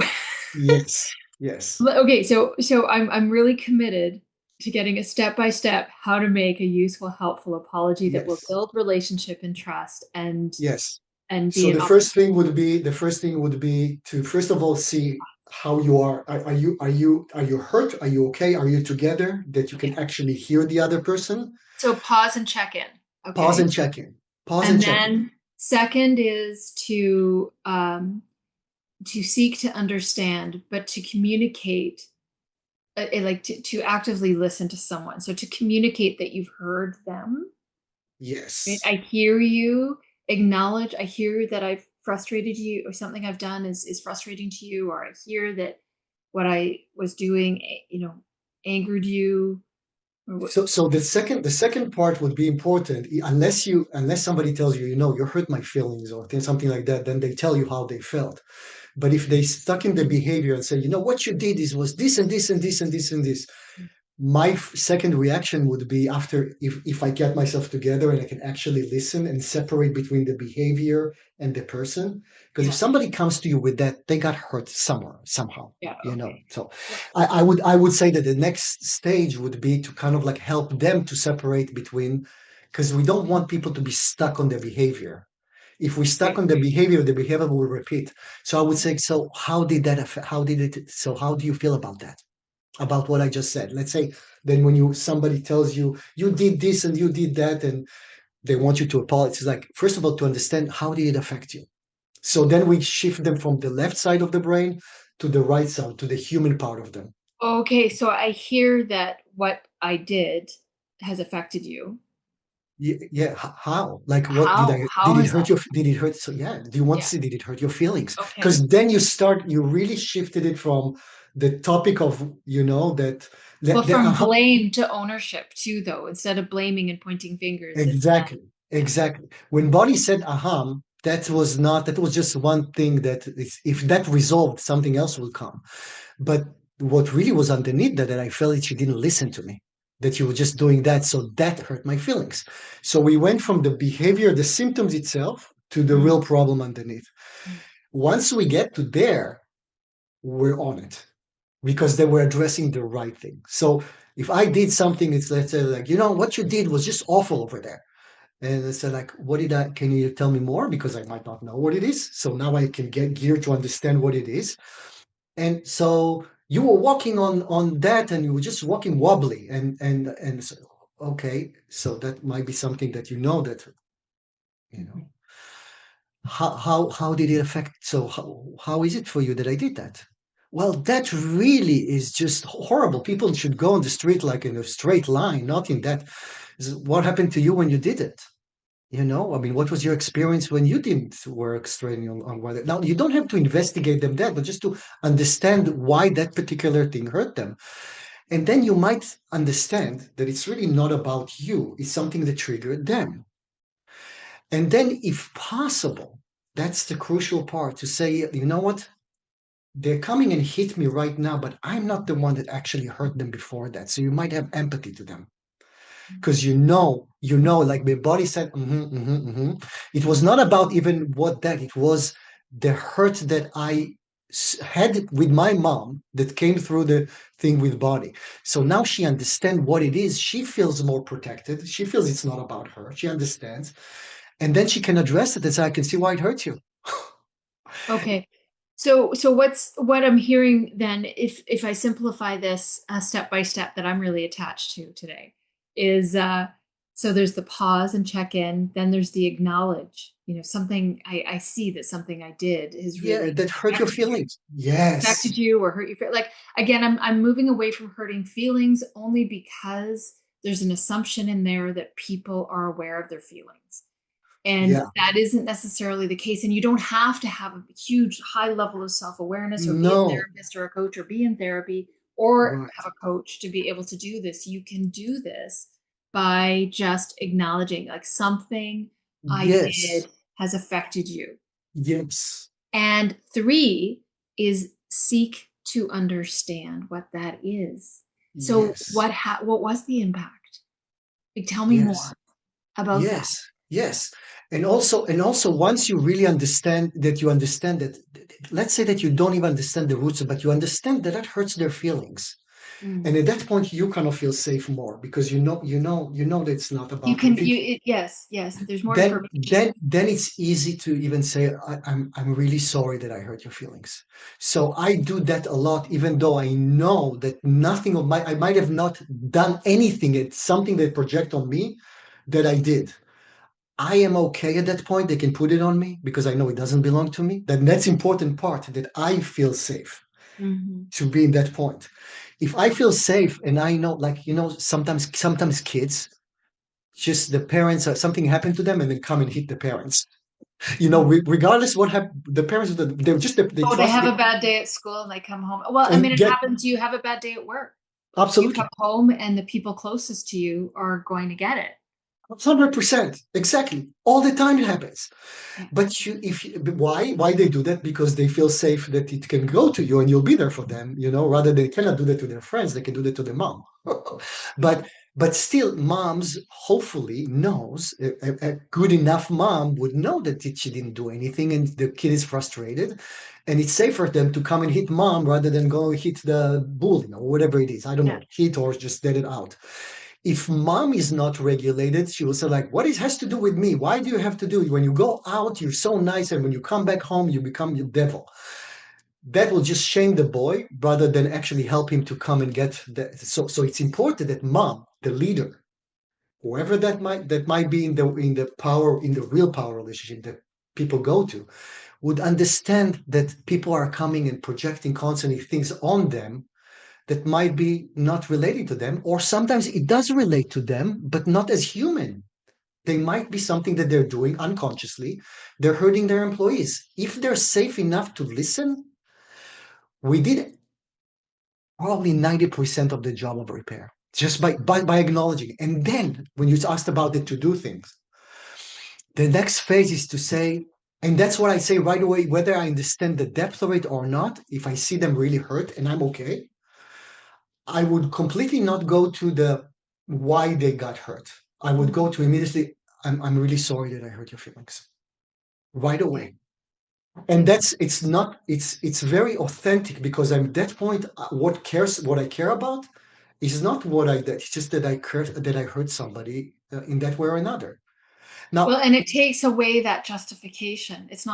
Yes. Yes. okay. So I'm really committed to getting a step by step how to make a useful, helpful apology that will Yes. build relationship and trust Yes. and be So an the first thing would be to first of all see how you are. Are you hurt? Are you okay? Are you together? That you okay. can actually hear the other person. So pause and check in. Pause Okay. and check in. Pause and And check in. then second is to seek to understand, but to communicate, like to actively listen to someone. So to communicate that you've heard them. Right? Yes. I hear you, acknowledge, I hear that I've frustrated you or something I've done is frustrating to you, or I hear that what I was doing, angered you. Or what, So the second part would be important, unless somebody tells you, you hurt my feelings or something like that, then they tell you how they felt. But if they stuck in the behavior and say, what you did was this and this and this and this and this, my second reaction would be, after, if I get myself together and I can actually listen and separate between the behavior and the person. Because if yeah, somebody comes to you with that, they got hurt somewhere, somehow. yeah, okay. So Yeah. I would say that the next stage would be to kind of like help them to separate between, because we don't want people to be stuck on their behavior. If we stuck Right. on the behavior will repeat. So I would say, so how did that affect, how do you feel about that? About what I just said. Let's say then when somebody tells you you did this and you did that, and they want you to apologize, it's like, first of all, to understand how did it affect you. So then we shift them from the left side of the brain to the right side, to the human part of them. Okay, so I hear that what I did has affected you. Yeah, how? Like, what did How? I did How it has hurt that? your did it hurt? So yeah, do you want to Yeah. see, did it hurt your feelings? Okay. Because then you really shifted it from the topic of, that, Well, the from blame to ownership too, though, instead of blaming and pointing fingers, it's now, exactly, yeah. exactly. When Bonnie said aham, that was just one thing, if that resolved, something else will come. But what really was underneath that I felt that she didn't listen to me, that you were just doing that. So that hurt my feelings. So we went from the behavior, the symptoms itself, to the Mm, real problem underneath. mm. Once we get to there, we're on it, because they were addressing the right thing. So if I did something, it's, let's say, like, what you did was just awful over there. And I said, like, can you tell me more? Because I might not know what it is. So now I can get geared to understand what it is. And so you were walking on that, and you were just walking wobbly. And so, okay, so that might be something that that, you know, how did it affect? So how is it for you that I did that? Well, that really is just horrible. People should go on the street like in a straight line, not in that. What happened to you when you did it? I mean, what was your experience when you didn't work straight on whether? Now, you don't have to investigate them that, but just to understand why that particular thing hurt them. And then you might understand that it's really not about you, it's something that triggered them. And then, if possible, that's the crucial part, to say, you know what? They're coming and hit me right now, but I'm not the one that actually hurt them before that. So you might have empathy to them, because like my body said, it was not about even what that, it was the hurt that I had with my mom that came through the thing with body. So now she understands what it is. She feels more protected. She feels it's not about her. She understands. And then she can address it and say, I can see why it hurts you. Okay. So what I'm hearing then, if I simplify this step by step that I'm really attached to today, is So there's the pause and check in, then there's the acknowledge, something I see that something I did has Yeah, really that hurt your affected you feelings. Yes. affected you or hurt you. Like, again, I'm moving away from hurting feelings only because there's an assumption in there that people are aware of their feelings. And Yeah. that isn't necessarily the case. And you don't have to have a huge high level of self-awareness or be a No. therapist or a coach or be in therapy or Right. have a coach to be able to do this. You can do this by just acknowledging like something I Yes. did has affected you. Yes. And three is seek to understand what that is. So Yes. what was the impact? Like, tell me Yes. more about that. Yes, yes. And also once you really understand that you understand that, let's say that you don't even understand the roots, but you understand that that hurts their feelings. Mm. And at that point you kind of feel safe more because you know that it's not You about you. can If it, yes, there's more then information. then it's easy to even say, I'm really sorry that I hurt your feelings. So I do that a lot, even though I know that nothing of my I might have not done anything. It's something they project on me that I did. I am okay at that point. They can put it on me because I know it doesn't belong to me. That's important part that I feel safe Mhm. to be in that point. If I feel safe and I know, like, sometimes kids, just the parents, something happened to them and then come and hit the parents. Regardless what happened, the parents, they're just, they Oh, they trust have it a bad day at school and they come home. Well, I mean, and it get, happens. You have a bad day at work. You come absolutely. home and the people closest to you are going to get it. 100%. Exactly. All the time it happens. Yeah. But why they do that? Because they feel safe that it can go to you and you'll be there for them, rather they cannot do that to their friends, they can do that to their mom. Yeah. but still, moms hopefully knows, a good enough mom would know that she didn't do anything and the kid is frustrated, and it's safe for them to come and hit mom rather than go hit the bully or whatever it is. I don't Yeah. know, hit or just let it out. If mom is not regulated, she will say like, what it has to do with me? Why do you have to do it? When you go out, you're so nice, and when you come back home, you become the devil. That will just shame the boy rather than actually help him to come and get that. So it's important that mom, the leader, whoever that might be in the real power relationship that people go to, would understand that people are coming and projecting constantly things on them that might be not related to them, or sometimes it does relate to them, but not as human. They might be something that they're doing unconsciously. They're hurting their employees. If they're safe enough to listen, we did probably 90% of the job of repair just by acknowledging. And then when you asked about the to do things, the next phase is to say, and that's what I say right away, whether I understand the depth of it or not, if I see them really hurt and I'm okay, I would completely not go to the why they got hurt. I would go Mhm. to immediately, I'm really sorry that I hurt your feelings right Yeah. away. And it's very authentic because I'm at that point, what I care about is not what I did. It's just that I hurt somebody in that way or another. Well, Now, and it takes away that justification. It's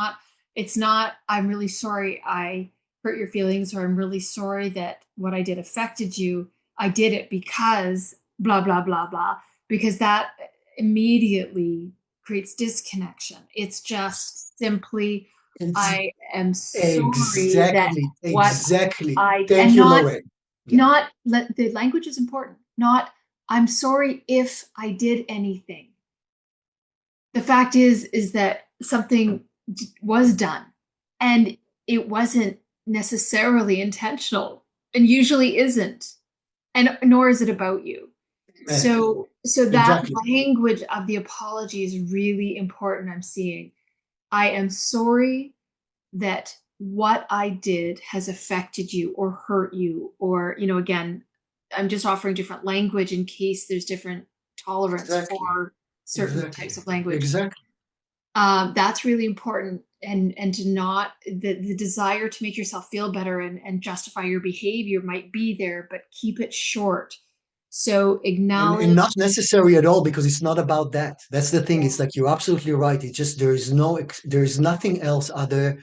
not, I'm really sorry I hurt your feelings, or I'm really sorry that what I did affected you. I did it because blah, blah, blah, blah, because that immediately creates disconnection. It's just simply, it's I am sorry that exactly, what exactly. I, Thank and you, Lorraine. Yeah, the language is important, not, I'm sorry if I did anything. The fact is that something was done and it wasn't necessarily intentional and usually isn't, and nor is it about you. man, So that exactly. language of the apology is really important. I'm seeing, I am sorry that what I did has affected you or hurt you, or again, I'm just offering different language in case there's different tolerance Exactly. for certain Exactly. types of language. Exactly. That's really important, and to not, the desire to make yourself feel better and justify your behavior might be there, but keep it short. So And not acknowledge. necessary at all because it's not about that. That's the thing. It's Yeah. like you're absolutely right. It's just there is nothing else other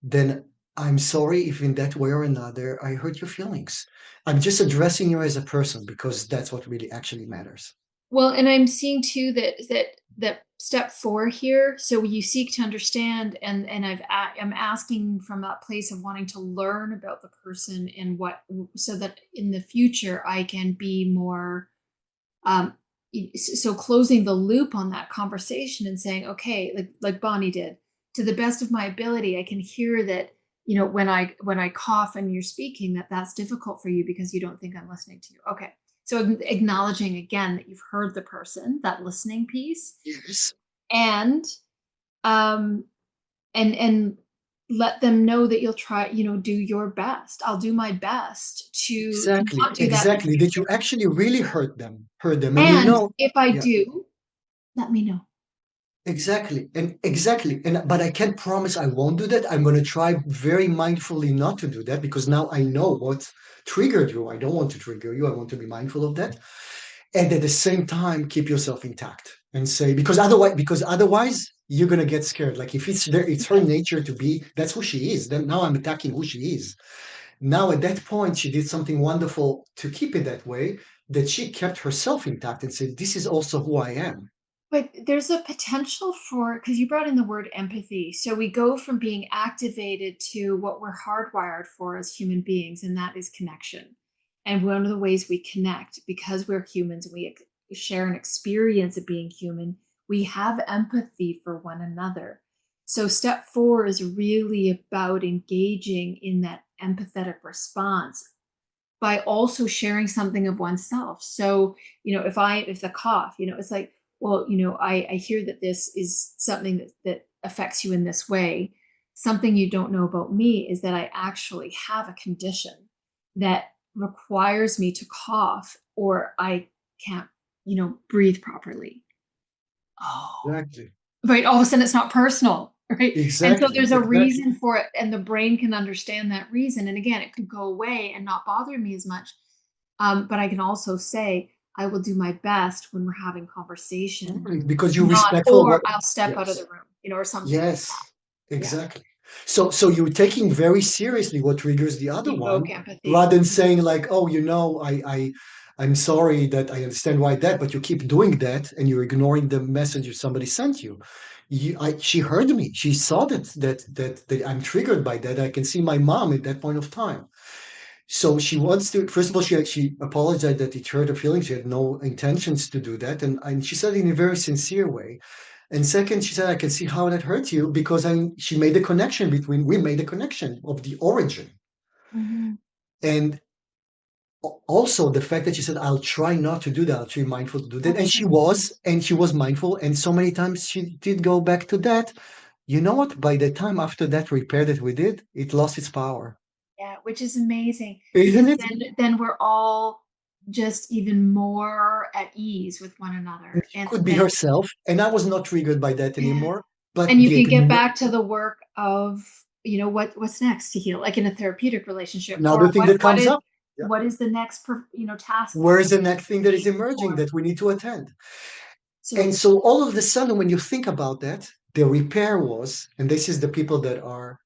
than I'm sorry if in that way or another I hurt your feelings. I'm just addressing you as a person because that's what really actually matters. Well, and I'm seeing too that step 4 here. So you seek to understand, and I'm asking from that place of wanting to learn about the person and what, so that in the future I can be more, um, so closing the loop on that conversation and saying, okay, like Bonnie did, to the best of my ability, I can hear that, when I cough and you're speaking, that's difficult for you because you don't think I'm listening to you. Okay. So acknowledging again that you've heard the person, that listening piece, Yes. and um and let them know that you'll try, do your best. I'll do my best to Exactly, not do that in the exactly. That you future. actually really hurt them, and And if I yeah. do, let me know. Exactly. But I can't promise I won't do that. I'm going to try very mindfully not to do that because now I know what triggered you. I don't want to trigger you. I want to be mindful of that. And at the same time, keep yourself intact and say, because otherwise you're going to get scared. Like if it's her Yes. nature to be, that's who she is. Then now I'm attacking who she is. Now at that point, she did something wonderful to keep it that way, that she kept herself intact and said, this is also who I am. But there's a potential for, because you brought in the word empathy. So we go from being activated to what we're hardwired for as human beings, and that is connection. And one of the ways we connect, because we're humans and we share an experience of being human, we have empathy for one another. So step 4 is really about engaging in that empathetic response by also sharing something of oneself. So, if the cough, it's like, well, I hear that this is something that affects you in this way. Something you don't know about me is that I actually have a condition that requires me to cough or I can't, breathe properly. Oh, Exactly. right. All of a sudden it's not personal, right? And so Exactly. there's a Exactly. reason for it, and the brain can understand that reason. And again, it could go away and not bother me as much. But I can also say, I will do my best when we're having conversation, Because you're not, respectful of or what, I'll step out of the yes, room, or something like that. yes, Yeah. exactly. So you're taking very seriously what triggers the other Evoke one, empathy. rather than saying like, oh, I'm sorry that I understand why that, but you keep doing that and you're ignoring the message somebody sent you. She heard me. She saw that I'm triggered by that. I can see my mom at that point of time. So she wants to, first of all, she apologized that it hurt her feelings. She had no intentions to do that. And she said it in a very sincere way. And second, she said, I can see how that hurt you because she made the connection we made the connection of the origin. Mhm. And also the fact that she said, I'll try not to do that. I'll try mindful to do that. Absolutely. And she was mindful. And so many times she did go back to that. You know what? By the time after that repair that we did, it lost its power. Yeah, which is amazing Isn't because it? then we're all just even more at ease with one And another. she And could be then, herself. And I was not triggered by that yeah. anymore. But And you can get back to the work of, what's next to heal, like in a therapeutic relationship, another or thing that what comes is up. Yeah. what is the next task that Where I is need the next thing that is to emerging perform. that we need to attend? And So, so all of a sudden, when you think about that, the repair was, and this is the people that are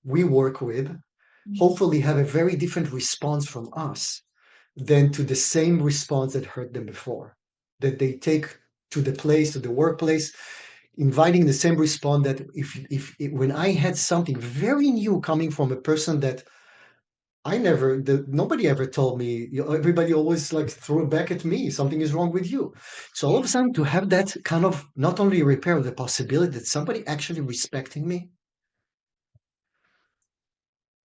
we work with, mhm, hopefully have a very different response from us than to the same response that hurt them before. That they take to the place, to the workplace, inviting the same response that when I had something very new coming from a person that nobody ever told me, everybody always like threw it back at me, something is wrong with you. So all of a yeah. sudden to have that kind of not only repair, the possibility that somebody actually respecting me,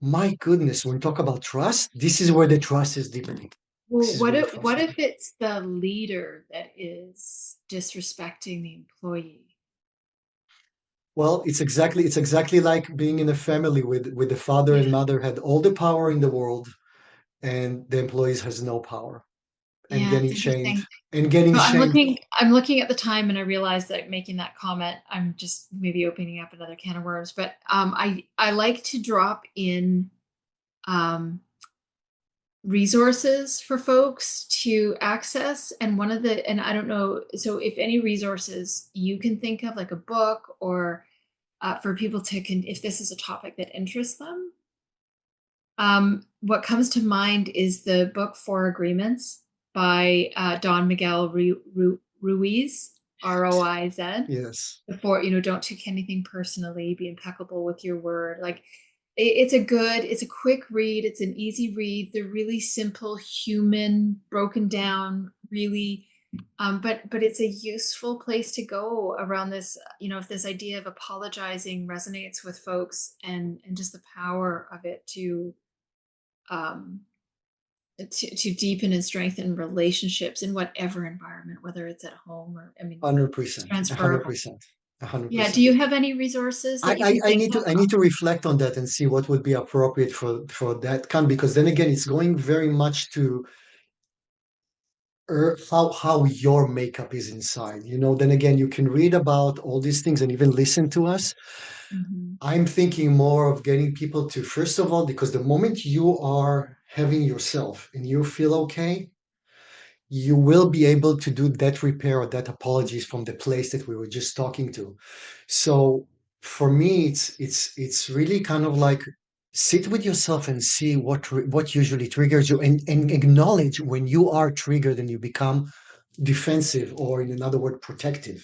my goodness, when we talk about trust, this is where the trust is deepening. Well, This is what where the if trust what is. if it's the leader that is disrespecting the employee? Well, it's exactly like being in a family with the father and Yeah. mother had all the power in the world and the employees has no power and Yeah, it's getting shamed interesting. and getting So I'm shamed. looking I'm looking at the time and I realized that making that comment, I'm just maybe opening up another can of worms. But I like to drop in um resources for folks to access. And and I don't know, so if any resources you can think of, like a book, or for people if this is a topic that interests them. What comes to mind is the book Four Agreements by Don Miguel Ruiz, Roiz. Yes. Before, don't take anything personally, be impeccable with your word. Like it's a quick read, it's an easy read. They're really simple, human, broken down, really. But it's a useful place to go around this, if this idea of apologizing resonates with folks, and just the power of it um to deepen and strengthen relationships in whatever environment, whether it's at home or, I mean, it's 100%. transferable. 100%. a hundred Yeah. Do percent. you have any resources I, that you I, can I think need to of? I need to reflect on that and see what would be appropriate for that kind, because then again it's going very much to how your makeup is inside. Then again, you can read about all these things and even listen to us. Mhm. I'm thinking more of getting people to, first of all, because the moment you are having yourself and you feel okay, you will be able to do that repair or that apologies from the place that we were just talking to. So for me, it's really kind of like sit with yourself and see what usually triggers you, and acknowledge when you are triggered and you become defensive, or in another word, protective.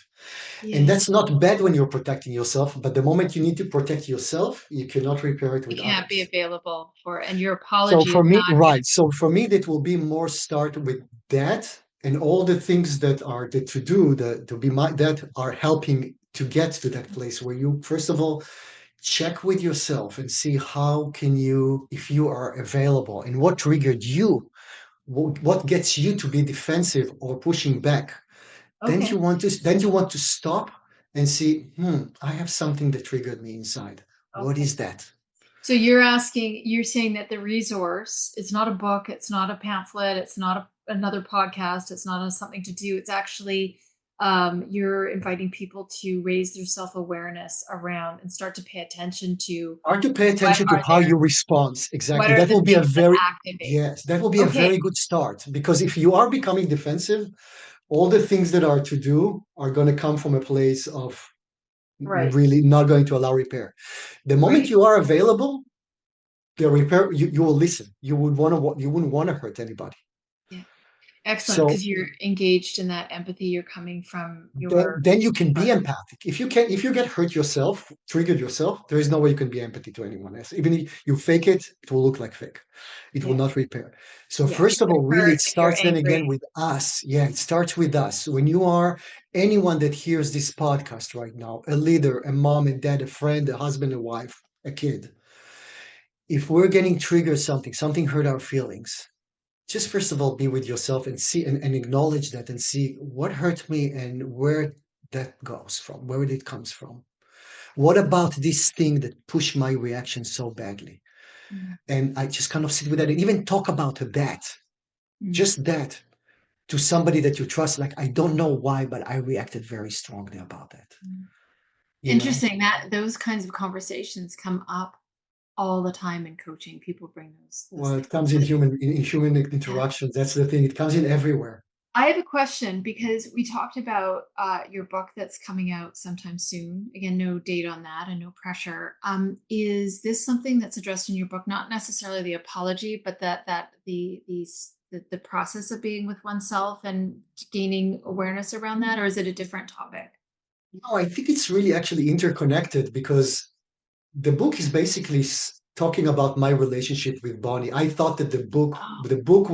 And Yeah. that's not bad when you're protecting yourself, but the moment you need to protect yourself, you cannot repair it You with can't be others. available for, and your So apology is for me, not going to right. So for me, that will be more start with that and all the things that are the to do, the to be my that are helping to get to that place where you, first of all, check with yourself and see how can you, if you are available and what triggered you, what gets you to be defensive or pushing back. okay. Then you want to stop and see, I have something that triggered me inside. What Okay. is that? So you're saying that the resource, it's not a book, it's not a pamphlet, it's not another podcast, it's not something to do. It's actually, you're inviting people to raise their self-awareness around and start to pay attention to Are to pay what attention to are how their you respond. what Exactly. are That the will be a things that very, activate. yes, that will be a Okay. very good start. Because if you are becoming defensive, all the things that are to do are going to come from a place of Right. really not going to allow repair. The moment Right. you are available, the repair, you will listen. You wouldn't want to hurt anybody. Yeah. Excellent, So because you're engaged in that empathy. You're coming from then your then you can be heart. empathic. If you get hurt yourself, triggered yourself, there is no way you can be empathy to anyone else. Even if you fake it, it will look like fake. It will Yeah. not repair. So Yeah. first You of get all, really hurt it if you're starts then angry. again with us. Yeah, it starts with us. When you are anyone that hears this podcast right now, a leader, a mom and dad, a friend, a husband, a wife, a kid, if we're getting triggered something hurt our feelings, just first of all be with yourself and see and acknowledge that and see what hurt me and where that goes from, where it comes from. What about this thing that pushed my reaction so badly? Mm. And I just kind of sit with that and even talk about that, Mm. just that, to somebody that you trust. Like, I don't know why, but I reacted very strongly about that. Mm. You know, Interesting that those kinds of conversations come up all the time in coaching. People bring those well, it things. comes in human Yeah. interactions. That's the thing. It comes in everywhere. I have a question because we talked about your book that's coming out sometime soon. Again, no date on that and no pressure. Is this something that's addressed in your book? Not necessarily the apology, but the process of being with oneself and gaining awareness around that, or is it a different topic? No, I think it's really actually interconnected because the book is basically talking about my relationship with Bonnie. I thought that Oh, the book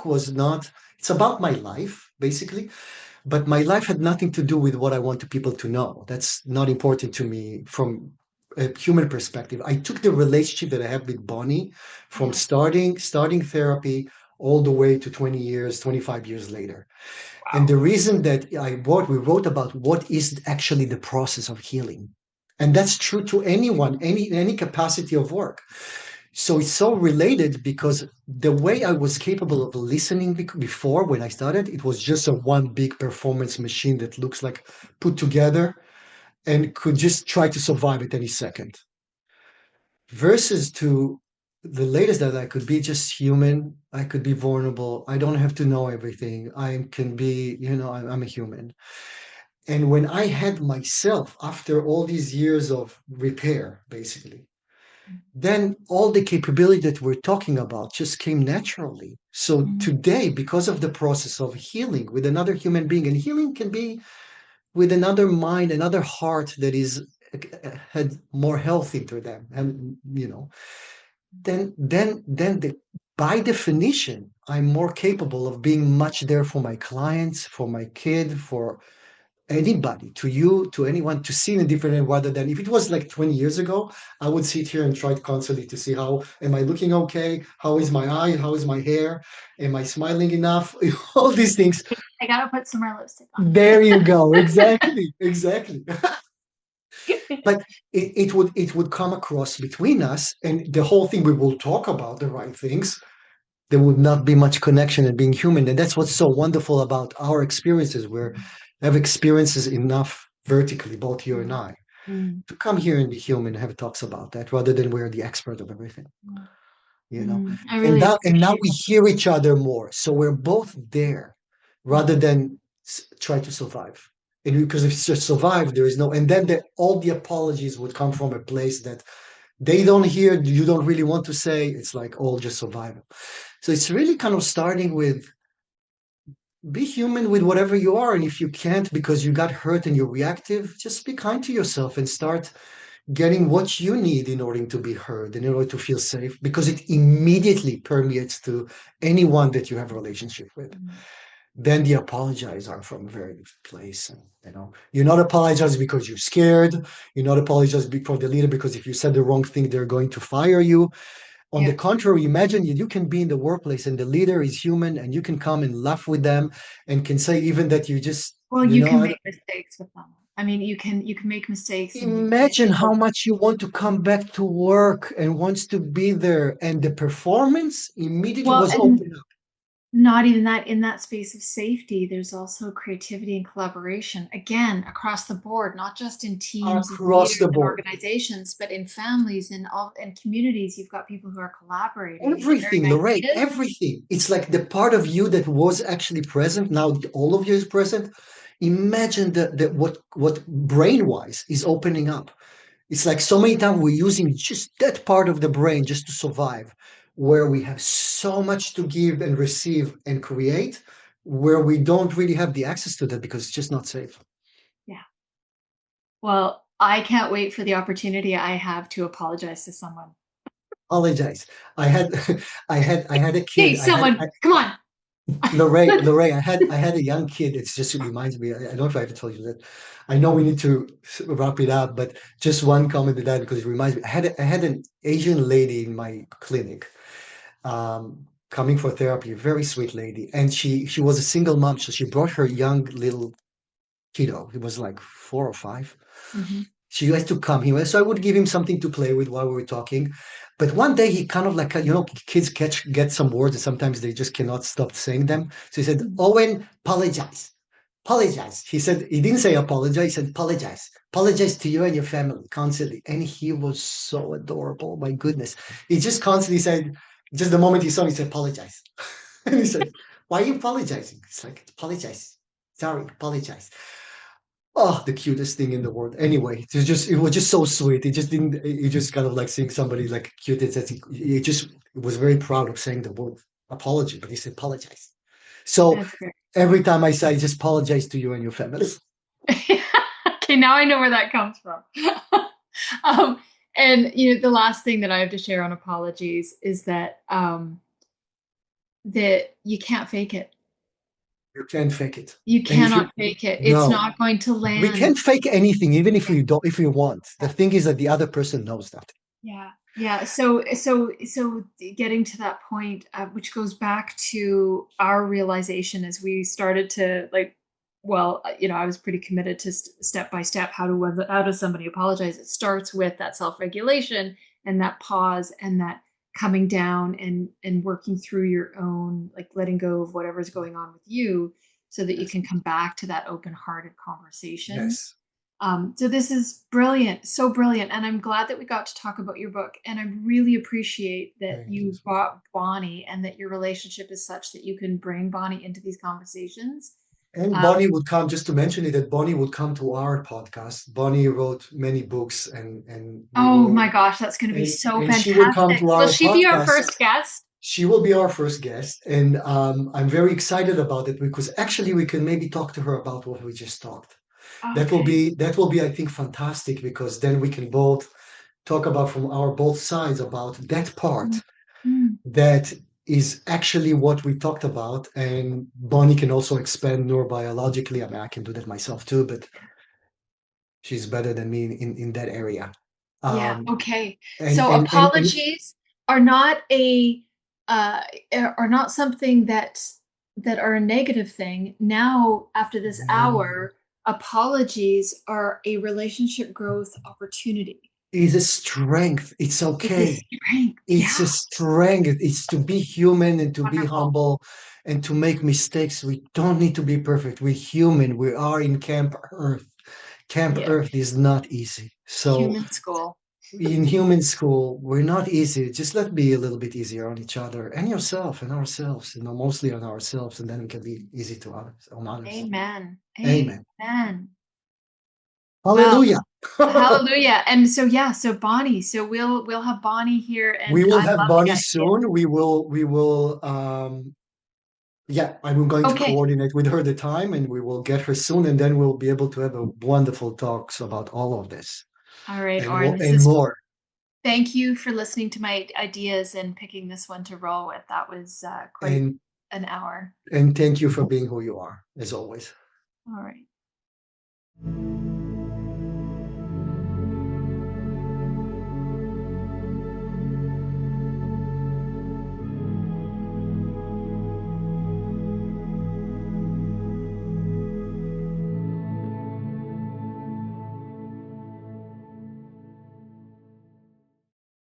was not. It's about my life basically, but my life had nothing to do with what I want people to know. That's not important to me from a human perspective. I took the relationship that I have with Bonnie from yeah. starting therapy all the way to 20 years, 25 years later. And Wow. the reason that we wrote about what is actually the process of healing. And that's true to anyone, any capacity of work. So it's so related because the way I was capable of listening before when I started, it was just a one big performance machine that looks like put together and could just try to survive at any second. Versus to the latest that I could be just human, I could be vulnerable. I don't have to know everything. I can be, I'm a human. And when I had myself after all these years of repair, basically, then all the capability that we're talking about just came naturally. So today, because of the process of healing with another human being, and healing can be with another mind, another heart that is had more health into them, and then by definition, I'm more capable of being much there for my clients, for my kid, for anybody, to you, to anyone, to see in a different way, rather than if it was like 20 years ago, I would sit here and try constantly to see how am I looking okay? How is my eye? How is my hair? Am I smiling enough? All these things. I gotta put some more lipstick on. There you go. Exactly. Exactly. But it would come across between us, and the whole thing, we will talk about the right things. There would not be much connection and being human. And that's what's so wonderful about our experiences. We have experiences enough vertically, both you and I, to come here and be human and have talks about that, rather than we're the expert of everything. I And really now appreciate we hear each other more. So we're both there rather than try to survive. And because if it's just survive, there is no, and then all the apologies would come from a place that they don't hear, you don't really want to say. It's like all just survival. So it's really kind of starting with be human with whatever you are. And if you can't because you got hurt and you're reactive, just be kind to yourself and start getting what you need in order to be heard and in order to feel safe, because it immediately permeates to anyone that you have a relationship with. Then the apologize are from a very different place. And, you're not apologizing because you're scared. You're not apologizing for the leader because if you said the wrong thing, they're going to fire you. On the contrary, imagine you can be in the workplace and the leader is human and you can come and laugh with them and can say even that you just, Well, you can make mistakes with them. I mean, you can make mistakes, and you can. imagine how much you want to come back to work and wants to be there. And the performance immediately Well, was and open up. not even that, in that space of safety, there's also creativity and collaboration, again, across the board, not just in teams and Across leaders the and board. organizations, but in families and all and communities. You've got people who are collaborating and Everything, sharing Lerae, ideas. everything. It's like the part of you that was actually present. Now all of you is present. Imagine what brain wise is opening up. It's like so many times we're using just that part of the brain just to survive, where we have so much to give and receive and create, where we don't really have the access to that because it's just not safe. Yeah. Well, I can't wait for the opportunity I have to apologize to someone. Apologize. I had I had a Hey, kid. someone, come on. Lerae, I had a young kid. It just reminds me. I don't know if I ever told you that. I know we need to wrap it up, but just one comment to that because it reminds me. I had an Asian lady in my clinic, coming for therapy. A very sweet lady, and she was a single mom, so she brought her young little kiddo. He was like 4 or 5. She used to come here, so I would give him something to play with while we were talking. But one day he kind of like, kids get some words and sometimes they just cannot stop saying them. So he said, Owen, apologize. Apologize. He said, he didn't say apologize, he said, apologize. Apologize to you and your family constantly. And he was so adorable. My goodness. He just constantly said, just the moment he saw me, he said, apologize. And he said, why are you apologizing? It's like, apologize. Sorry, apologize. Oh, the cutest thing in the world. Anyway, it was just so sweet. It just didn't. It just kind of like seeing somebody like cute. It was very proud of saying the word apology, but he said apologize. So That's great. every time I say, just apologize to you and your family. Okay, now I know where that comes from. um, and the last thing that I have to share on apologies is that you can't fake it. You can't fake it. You And if you cannot fake it. It's no, not going to we land. can't fake anything, even if we don't, if we want. The thing is that the other person knows that. Yeah, yeah. So getting to that point, which goes back to our realization as we started to I was pretty committed to step by step how does somebody apologize. It starts with that self-regulation and that pause and that coming down and working through your own, like letting go of whatever's going on with you, so that you Yes. can come back to that open-hearted conversation. Yes. So this is brilliant, so brilliant. And I'm glad that we got to talk about your book. And I really appreciate that Thank you. you brought Bonnie and that your relationship is such that you can bring Bonnie into these conversations. And Bonnie would come, just to mention it, that Bonnie would come to our podcast. Bonnie wrote many books and we Oh will my gosh, that's going to be so and she will come fantastic. to Will our she be our podcast. first guest? She will be our first guest, and I'm very excited about it because actually we can maybe talk to her about what we just talked. Okay. That will be, I think, fantastic because then we can both talk about from our both sides about that part Mm. that is actually what we talked about. And Bonnie can also expand neurobiologically. I mean, I can do that myself too, but she's better than me in that area. Yeah. Um, Okay. and, So and, and, and apologies are not a uh are not something that are a negative thing. Now, after this no, hour, apologies are a relationship growth opportunity. it's a strength. It's It's a okay. strength. It's a Yeah. strength. It's to be human and to be Wonderful. humble and to make mistakes. We don't need to be perfect. We're human. We are in Camp Earth. Camp Yeah. Earth is not easy. So Human school. in human school, we're not easy. Just let's be a little bit easier on each other and yourself and ourselves, mostly on ourselves, and then we can be easy to others, on others. Amen. Amen. Amen. Well, Hallelujah. hallelujah. And so yeah, so Bonnie, so we'll have Bonnie here We and will I have love the Bonnie idea. soon. We will yeah, I'm going to Okay. coordinate with her the time and we will get her soon and then we'll be able to have a wonderful talks about all of this All right, and Oren, more this and is more. thank you for listening to my ideas and picking this one to roll with. That was quite And an hour. and thank you for being who you are, as always. All right.